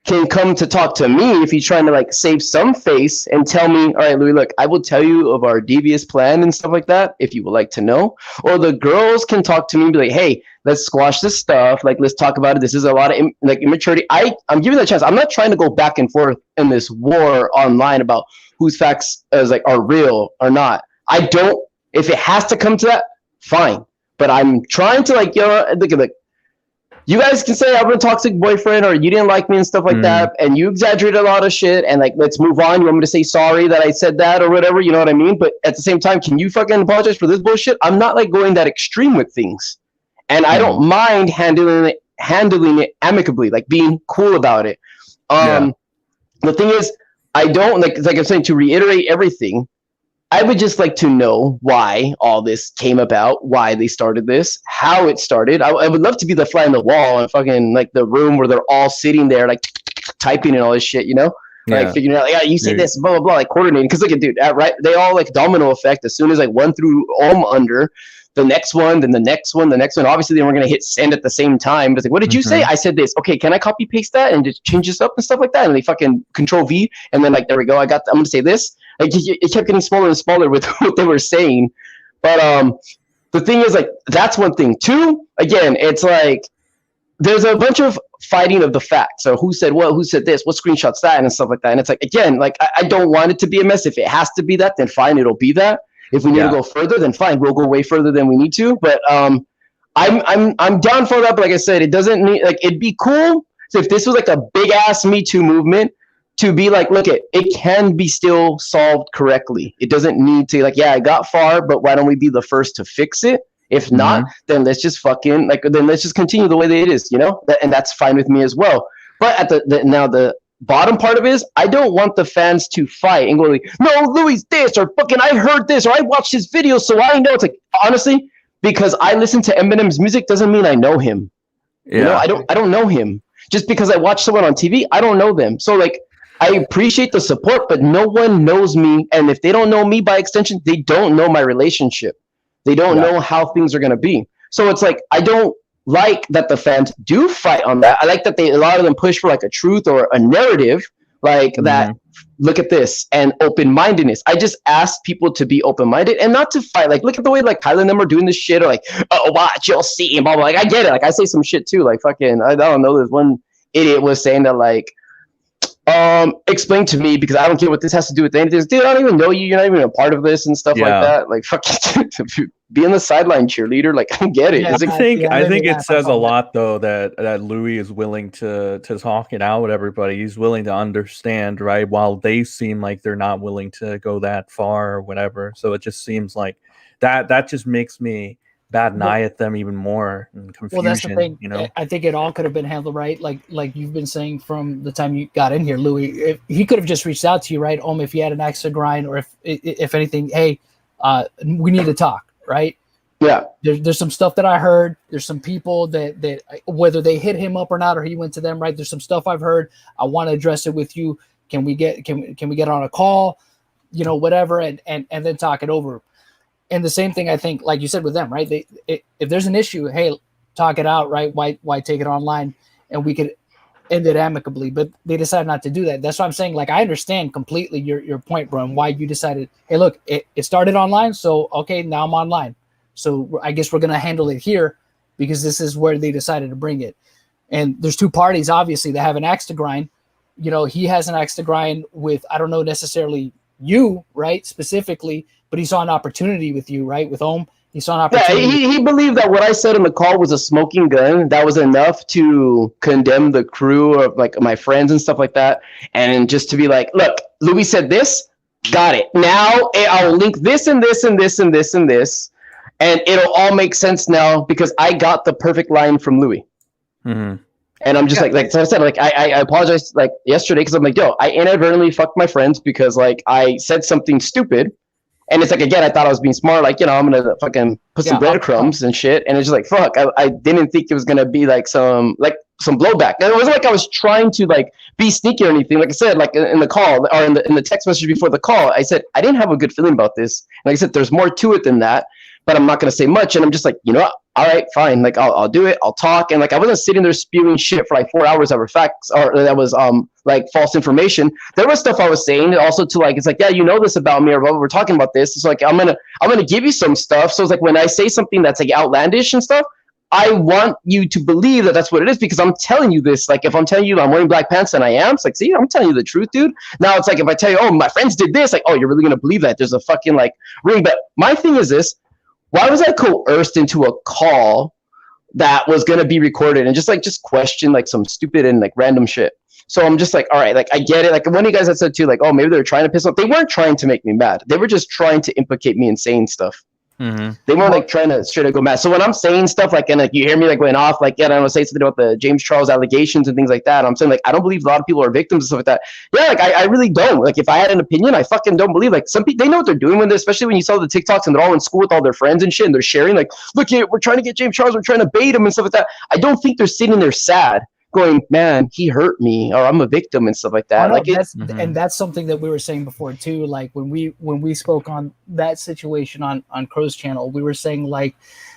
can come to talk to me if he's trying to like save some face and tell me, all right, Louis, look, I will tell you of our devious plan and stuff like that if you would like to know. Or the girls can talk to me and be like, hey, let's squash this stuff. Like, let's talk about it. This is a lot of immaturity. I'm giving that a chance. I'm not trying to go back and forth in this war online about whose facts are real or not. I don't. If it has to come to that, fine. But I'm trying to look at you guys can say I'm a toxic boyfriend or you didn't like me and stuff like that, and you exaggerate a lot of shit, and like, let's move on. You want me to say sorry that I said that or whatever, you know what I mean? But at the same time, can you fucking apologize for this bullshit? I'm not like going that extreme with things, and I don't mind handling it amicably, like being cool about it. The thing is, I don't like I'm saying, to reiterate everything, I would just like to know why all this came about, why they started this, how it started. I would love to be the fly on the wall and fucking like the room where they're all sitting there like typing and all this shit, you know? Like figuring out, like, you say this, blah, blah, blah, like coordinating. Because look at, dude, right? They all like domino effect. As soon as like one threw under, the next one, then the next one, the next one. Obviously, they were going to hit send at the same time. It's like, what did you say? I said this. Okay, can I copy paste that and just change this up and stuff like that? And they fucking control V. And then like, there we go. I'm going to say this. Like, it kept getting smaller and smaller with what they were saying. But the thing is, like, that's one thing. Two, again, it's like there's a bunch of fighting of the facts. So who said what? Who said this? What screenshots that? And stuff like that. And it's like, again, like, I don't want it to be a mess. If it has to be that, then fine, it'll be that. If we need to go further, then fine, we'll go way further than we need to. But I'm down for that. But like I said, it doesn't need, like, it'd be cool. So if this was like a big ass Me Too movement, to be like, look, it can be still solved correctly. It doesn't need to, like, yeah, I got far, but why don't we be the first to fix it? If not, then let's just fucking, like, then let's just continue the way that it is, you know? And that's fine with me as well. But at the bottom part of it is, I don't want the fans to fight and go like, no, Louis this, or fucking I heard this, or I watched his video, so I know. It's like, honestly, because I listen to Eminem's music doesn't mean I know him. Yeah. You know, I don't know him. Just because I watch someone on TV, I don't know them. So like, I appreciate the support, but no one knows me. And if they don't know me by extension, they don't know my relationship. They don't know how things are going to be. So it's like, I don't like that the fans do fight on that. I like that a lot of them push for like a truth or a narrative like that. Look at this, and open-mindedness. I just ask people to be open-minded and not to fight. Like, look at the way like Kyla and them are doing this shit, or like, oh, watch, you'll see, and blah, blah. Like, I get it. Like, I say some shit too. Like, fucking, I don't know. There's one idiot was saying that like, explain to me, because I don't get what this has to do with anything. Dude, I don't even know you. You're not even a part of this and stuff like that. Like, fuck, be in the sideline cheerleader. Like, I get it. I think it says a lot though that Louis is willing to talk it out with everybody. He's willing to understand, right? While they seem like they're not willing to go that far or whatever. So it just seems like that just makes me bat an eye at them even more, and confusion. Well, that's the thing. You know, I think it all could have been handled right, like you've been saying from the time you got in here, Louis. If he could have just reached out to you, right? If he had an axe to grind, or if anything, hey, we need to talk, right? Yeah. There's some stuff that I heard. There's some people that whether they hit him up or not, or he went to them, right? There's some stuff I've heard. I want to address it with you. Can we get on a call, you know, whatever, and then talk it over. And the same thing, I think, like you said with them, right? If there's an issue, hey, talk it out, right? Why take it online, and we could end it amicably. But they decided not to do that. That's why I'm saying, like, I understand completely your point, bro, and why you decided, hey, look, it started online, so okay, now I'm online, so I guess we're gonna handle it here because this is where they decided to bring it. And there's two parties, obviously, that have an axe to grind. You know, he has an axe to grind with, I don't know necessarily you, right, specifically, but he saw an opportunity with you, right, with Ohm. He saw an opportunity. Yeah, he believed that what I said in the call was a smoking gun. That was enough to condemn the crew of like my friends and stuff like that. And just to be like, look, Louis said this, got it. Now I'll link this and this and this and this and this. And it'll all make sense now because I got the perfect line from Louis. Mm-hmm. And I'm just like so I said, like, I apologized like yesterday because I'm like, yo, I inadvertently fucked my friends because like I said something stupid. And it's like, again, I thought I was being smart, like, you know, I'm going to fucking put some breadcrumbs and shit. And it's just like, fuck, I didn't think it was going to be like some blowback. And it wasn't like I was trying to like be sneaky or anything. Like I said, like in the call or in the text message before the call, I said, I didn't have a good feeling about this. And like I said, there's more to it than that, but I'm not going to say much. And I'm just like, you know what? All right, fine. Like I'll do it. I'll talk. And like I wasn't sitting there spewing shit for like 4 hours that were facts or that was like false information. There was stuff I was saying also to like, it's like, yeah, you know this about me or we're talking about this. It's like I'm gonna give you some stuff. So it's like when I say something that's like outlandish and stuff, I want you to believe that that's what it is because I'm telling you this. Like if I'm telling you I'm wearing black pants and I am, it's like, see, I'm telling you the truth, dude. Now it's like if I tell you, oh, my friends did this, like, oh, you're really gonna believe that? There's a fucking like ring. But my thing is this. Why was I coerced into a call that was going to be recorded and just question like some stupid and like random shit? So I'm just like, all right, like I get it. Like one of you guys had said too, like, oh, maybe they were trying to piss off. They weren't trying to make me mad. They were just trying to implicate me in saying stuff. Mm-hmm. They weren't like trying to straight up go mad. So when I'm saying stuff like, and like you hear me like going off, like, yeah, I want to say something about the James Charles allegations and things like that. I'm saying like, I don't believe a lot of people are victims and stuff like that. Yeah, like I really don't. Like if I had an opinion, I fucking don't believe. Like some people, they know what they're doing when especially when you saw the TikToks and they're all in school with all their friends and shit and they're sharing like, look, we're trying to get James Charles, we're trying to bait him and stuff like that. I don't think they're sitting there sad, going, man, he hurt me, or I'm a victim and stuff like that. Like Mm-hmm. And that's something that we were saying before too. Like when we spoke on that situation on Crow's channel, we were saying like,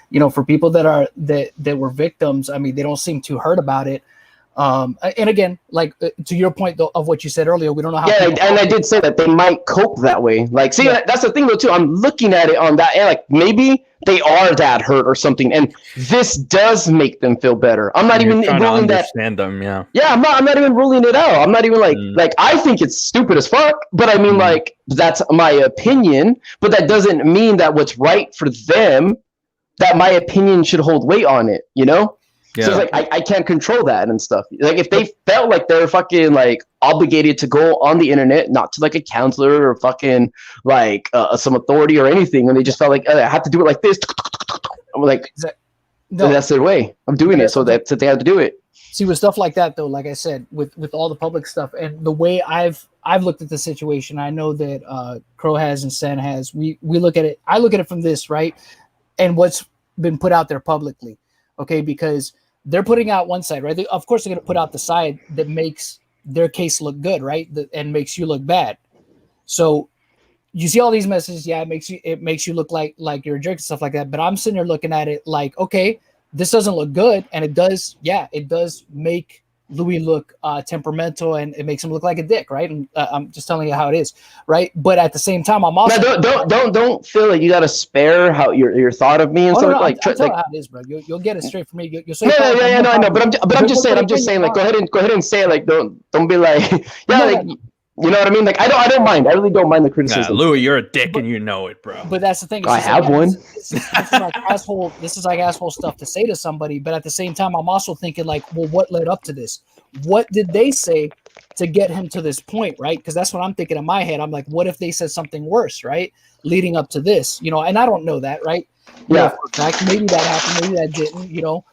you know, for people that were victims, I mean, they don't seem too hurt about it. And again, like to your point though, of what you said earlier, we don't know how. Yeah, and I did say that they might cope that way. Like, see, that's the thing though too. I'm looking at it on that, and like maybe they are that hurt or something, and this does make them feel better. I'm not even ruling that. Understand them, yeah. Yeah, I'm not even ruling it out. I'm not even like I think it's stupid as fuck, but I mean like that's my opinion. But that doesn't mean that what's right for them, that my opinion should hold weight on it. You know. Yeah. So it's like I can't control that and stuff. Like if they felt like they're fucking like obligated to go on the internet, not to like a counselor or fucking like some authority or anything, and they just felt like I have to do it like this. I'm like, that's their way of doing it, so that they have to do it. See, with stuff like that though, like I said, with all the public stuff and the way I've looked at the situation, I know that Crow has and Sen has. We look at it. I look at it from this right, and what's been put out there publicly, okay, because they're putting out one side, right? Of course, they're going to put out the side that makes their case look good, right? And makes you look bad. So you see all these messages, yeah, it makes you look like you're a jerk and stuff like that. But I'm sitting there looking at it like, okay, this doesn't look good, and it does make Louis look temperamental, and it makes him look like a dick, right? And I'm just telling you how it is, right? But at the same time, I'm also don't feel like you got to spare how your thought of me and stuff like. I'll tell you how it is, bro. You'll get it straight from me. You'll say no, I know, but I'm just saying, like, go ahead and say it, like, don't be like, yeah, like. You know what I mean? Like I don't mind. I really don't mind the criticism. Nah, Louis, you're a dick and you know it, bro. But that's the thing. I have one. This is like asshole stuff to say to somebody. But at the same time, I'm also thinking like, well, what led up to this? What did they say to get him to this point, right? Because that's what I'm thinking in my head. I'm like, what if they said something worse, right? Leading up to this, you know, and I don't know that, right? Yeah. Like maybe that happened, maybe that didn't, you know.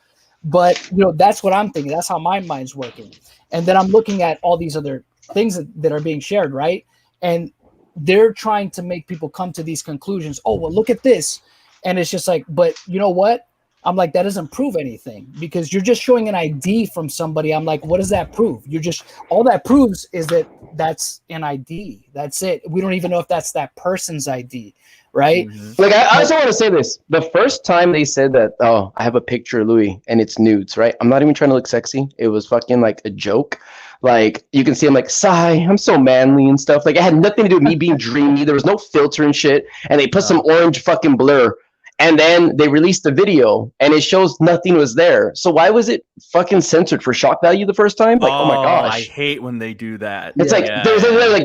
But you know, that's what I'm thinking. That's how my mind's working. And then I'm looking at all these other things that are being shared, right? And they're trying to make people come to these conclusions. Oh, well, look at this. And it's just like, but you know what? I'm like, that doesn't prove anything because you're just showing an ID from somebody. I'm like, what does that prove? You're just, all that proves is that that's an ID. That's it. We don't even know if that's that person's ID, right? Like, I also want to say this. The first time they said that, oh, I have a picture of Louis and it's nudes, right? I'm not even trying to look sexy. It was fucking like a joke. Like, you can see I'm like, sigh, I'm so manly and stuff. Like, it had nothing to do with me being dreamy. There was no filter and shit. And they put some orange fucking blur. And then they released the video and it shows nothing was there. So why was it fucking censored for shock value the first time? Like, oh my gosh. I hate when they do that. It's like,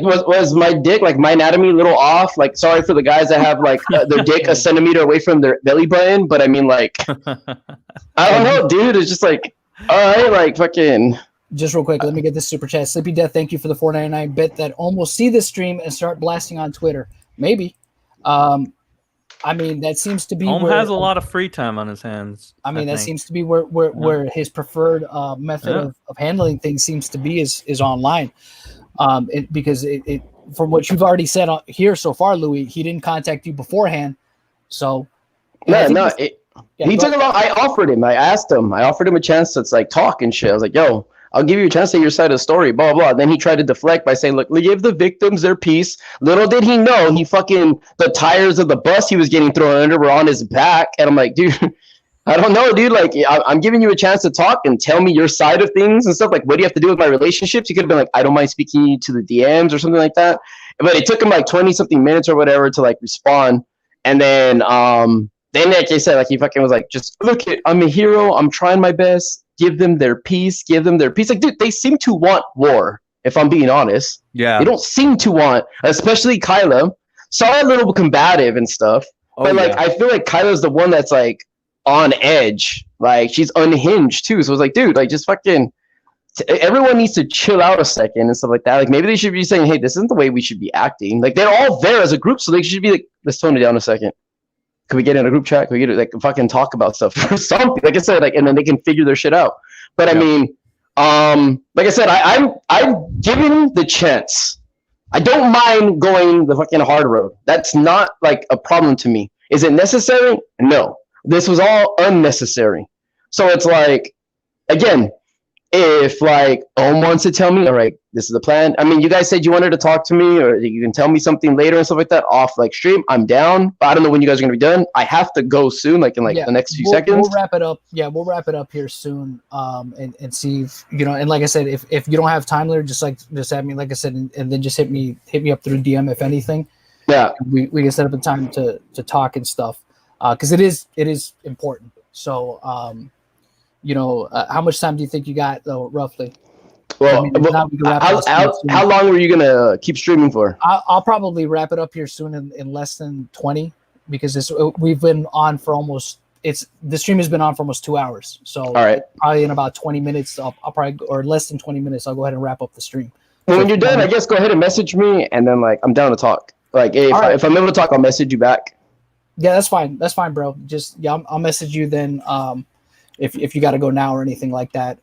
was my dick, like my anatomy a little off? Like, sorry for the guys that have like their dick a centimeter away from their belly button. But I mean, like, I don't know, dude. It's just like, all right, like fucking. Just real quick, let me get this super chat. Sleepy Death, thank you for the $4.99. Bet that almost see this stream and start blasting on Twitter. Maybe. I mean, that seems to be where has a lot of free time on his hands. I mean, that seems to be where his preferred method of handling things seems to be is online. Because it from what you've already said here so far, Louis, he didn't contact you beforehand. So he took a lot. I offered him. I asked him. I offered him a chance to like talk and shit. I was like, yo, I'll give you a chance to say your side of the story, blah, blah. Then he tried to deflect by saying, look, we give the victims their piece. Little did he know, the tires of the bus he was getting thrown under were on his back. And I'm like, dude, I don't know, dude. Like, I'm giving you a chance to talk and tell me your side of things and stuff. Like, what do you have to do with my relationships? You could have been like, I don't mind speaking to the DMs or something like that. But it took him like 20-something minutes or whatever to like respond. And then like I said, like he fucking was like, just look it, I'm a hero. I'm trying my best. Give them their peace. Like, dude, they seem to want war, if I'm being honest. Yeah. They don't seem to want, especially Kyla. Saw a little combative and stuff. But, like, I feel like Kyla's the one that's, like, on edge. Like, she's unhinged, too. So it's like, dude, like, just fucking, everyone needs to chill out a second and stuff like that. Like, maybe they should be saying, hey, this isn't the way we should be acting. Like, they're all there as a group, so they should be like, let's tone it down a second. Can we get in a group chat? Can we get like fucking talk about stuff or something? Like I said, like, and then they can figure their shit out. But I mean, like I said, I'm given the chance. I don't mind going the fucking hard road. That's not like a problem to me. Is it necessary? No. This was all unnecessary. So it's like, again, if like Ohm wants to tell me, all right, this is the plan. I mean, you guys said you wanted to talk to me, or you can tell me something later and stuff like that off like stream. I'm down, but I don't know when you guys are gonna be done. I have to go soon, like in like the next few seconds. We'll wrap it up. Yeah, we'll wrap it up here soon. And see if and like I said, if you don't have time later, just have me, like I said, and then just hit me up through DM if anything. Yeah, we can set up a time to talk and stuff, because it is important. So how much time do you think you got though, roughly? Well, how long were you gonna keep streaming for? I'll probably wrap it up here soon in less than 20, because we've been on for almost. The stream has been on for almost 2 hours. So all right, probably in about 20 minutes, I'll probably, or less than 20 minutes, I'll go ahead and wrap up the stream. Well, when you're done, I guess go ahead and message me, and then like I'm down to talk. Like if I'm able to talk, I'll message you back. Yeah, that's fine. That's fine, bro. Just I'll message you then. If you got to go now or anything like that,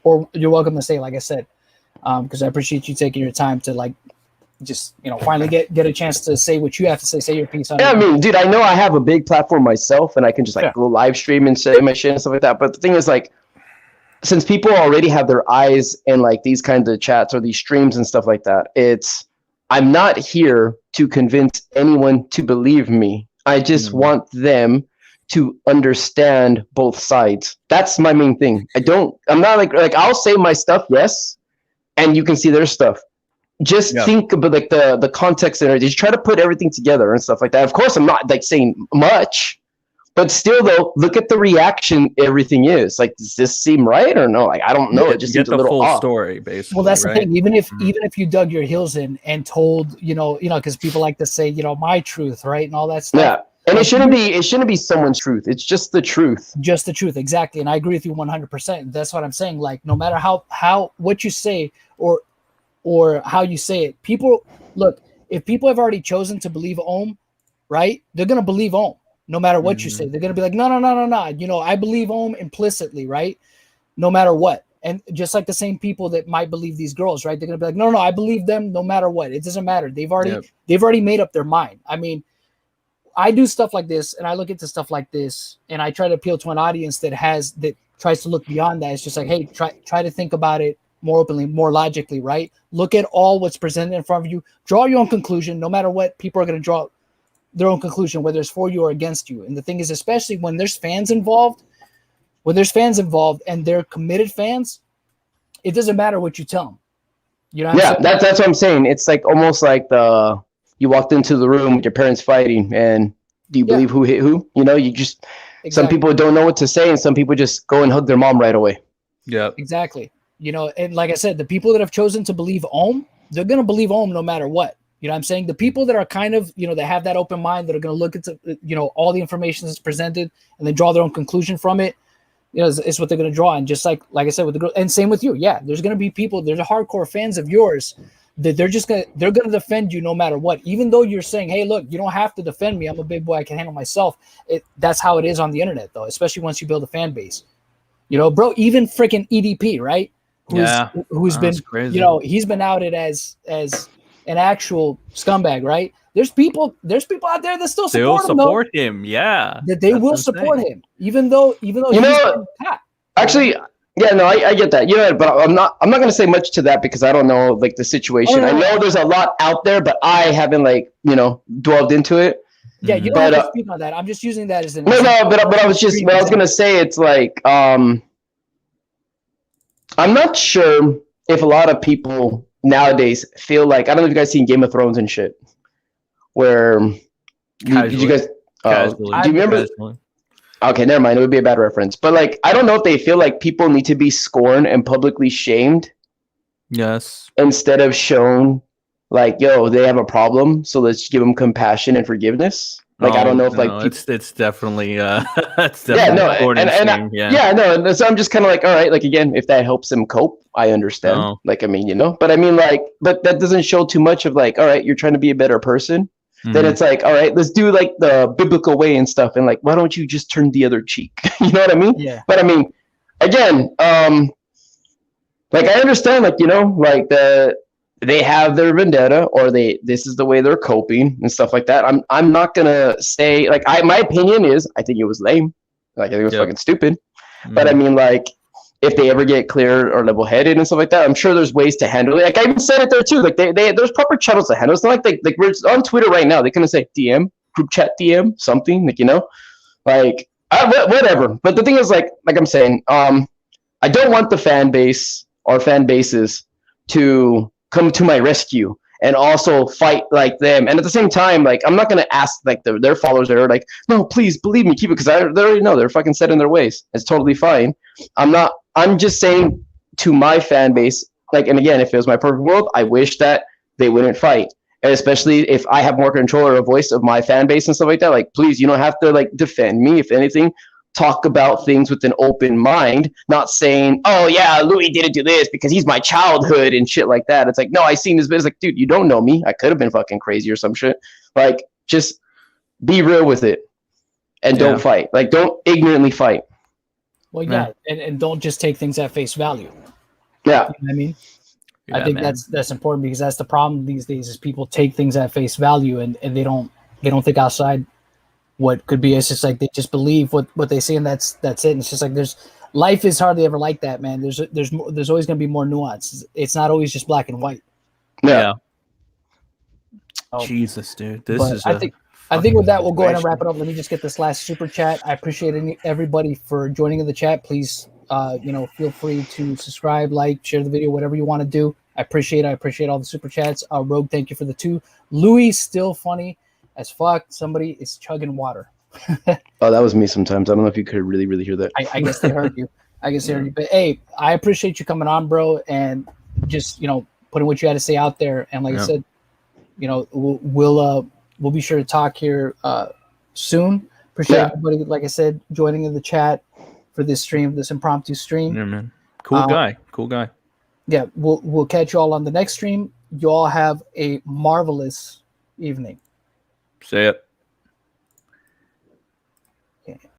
or you're welcome to say, like I said, because I appreciate you taking your time to like, just finally get a chance to say what you have to say your piece on. Yeah, I mean, dude, I know I have a big platform myself, and I can just like go live stream and say my shit and stuff like that. But the thing is, like, since people already have their eyes in like these kinds of chats or these streams and stuff like that, I'm not here to convince anyone to believe me. I just want them to understand both sides. That's my main thing. I'm not like I'll say my stuff, yes, and you can see their stuff. Just think about like the context and everything. Just try to put everything together and stuff like that. Of course, I'm not like saying much, but still though, look at the reaction everything is. Like, does this seem right or no? Like, I don't know. It just seems a little off. Story, basically. Well, that's the thing. Even if you dug your heels in and told, because people like to say, my truth, right, and all that stuff. Yeah. And it shouldn't be someone's truth. It's just the truth. Just the truth, exactly. And I agree with you 100%. That's what I'm saying. Like, no matter how what you say or how you say it, people look. If people have already chosen to believe Ohm, right? They're gonna believe Ohm, no matter what you say. They're gonna be like, no. I believe Ohm implicitly, right? No matter what. And just like the same people that might believe these girls, right? They're gonna be like, no, I believe them no matter what. It doesn't matter. They've already made up their mind. I mean, I do stuff like this, and I look into stuff like this, and I try to appeal to an audience that tries to look beyond that. It's just like, hey, try to think about it more openly, more logically, right? Look at all what's presented in front of you. Draw your own conclusion. No matter what, people are going to draw their own conclusion, whether it's for you or against you. And the thing is, especially when there's fans involved, and they're committed fans, it doesn't matter what you tell them. You know? That's what I'm saying. It's like almost like you walked into the room with your parents fighting, and do you believe who hit who? You know, you just some people don't know what to say, and some people just go and hug their mom right away. Yeah, exactly. You know, and like I said, the people that have chosen to believe Ohm, they're gonna believe Ohm no matter what. You know what I'm saying? The people that are kind of, you know, that have that open mind, that are going to look into, you know, all the information that's presented and then draw their own conclusion from it, you know, is what they're going to draw. And just like I said, with the girl, and same with you. Yeah, there's going to be people, there's hardcore fans of yours that they're going to defend you no matter what. Even though you're saying, hey, look, you don't have to defend me. I'm a big boy. I can handle myself. That's how it is on the internet, though, especially once you build a fan base. You know, bro, even freaking EDP, right? Who's been, crazy. You know, he's been outed as an actual scumbag, right? There's people out there that still support him. Yeah, that they will support him, even though you know. Actually, yeah, no, I get that. You know, but I'm not going to say much to that because I don't know like the situation. I know there's a lot out there, but I haven't like dwelled into it. Yeah, you don't have to speak on that. I'm just using that as an but I was going to say it's like I'm not sure if a lot of people nowadays feel like, I don't know if you guys seen Game of Thrones and shit, where did you guys do you remember? Okay, never mind. It would be a bad reference, but like I don't know if they feel like people need to be scorned and publicly shamed. Yes. Instead of shown like, yo, they have a problem, so let's give them compassion and forgiveness. Like I don't know if it's definitely it's definitely no. So I'm just kind of like, all right, like again, if that helps them cope, I understand. Like I mean, but I mean, like, but that doesn't show too much of like, all right, you're trying to be a better person. Then it's like, all right, let's do like the biblical way and stuff, and like, why don't you just turn the other cheek? You know what I mean? Yeah. But I mean, again, like I understand, like like they have their vendetta, or this is the way they're coping and stuff like that. I'm not gonna say like my opinion is I think it was lame, like I think it was fucking stupid. But I mean, like if they ever get clear or level headed and stuff like that, I'm sure there's ways to handle it. Like I even said it there too. Like there's proper channels to handle. It's not like we're on Twitter right now. They can say DM, group chat DM, something like like whatever. But the thing is like I'm saying, I don't want the fan base or fan bases to come to my rescue and also fight like them. And at the same time, like I'm not gonna ask like their followers that are like, no, please believe me, keep it, because they already know they're fucking set in their ways. It's totally fine. I'm just saying to my fan base, like, and again, if it was my perfect world, I wish that they wouldn't fight. And especially if I have more control or a voice of my fan base and stuff like that, like please, you don't have to like defend me. If anything, talk about things with an open mind, not saying, oh yeah, Louis didn't do this because he's my childhood and shit like that. It's like, no, I seen this, but it's like, dude, you don't know me. I could have been fucking crazy or some shit. Like, just be real with it and don't fight. Like, don't ignorantly fight. Well, yeah, and don't just take things at face value. Yeah. You know what I mean? I think that's important, because that's the problem these days is people take things at face value and they don't think outside what could be. It's just like they just believe what they say, and that's it. And it's just like life is hardly ever like that, man. There's always going to be more nuance. It's not always just black and white. Yeah. Jesus, dude, this is. I think with that we'll go ahead and wrap it up. Let me just get this last super chat. I appreciate everybody for joining in the chat. Please, feel free to subscribe, like, share the video, whatever you want to do. I appreciate all the super chats. Rogue, thank you for the 2. Louis, still funny as fuck. Somebody is chugging water. Oh, that was me sometimes. I don't know if you could really, really hear that. I guess they heard you. But hey, I appreciate you coming on, bro, and just putting what you had to say out there. And like I said, we'll be sure to talk here soon. Appreciate everybody, like I said, joining in the chat for this stream, this impromptu stream. Yeah, man. Cool guy. Yeah, we'll catch you all on the next stream. You all have a marvelous evening. Say it.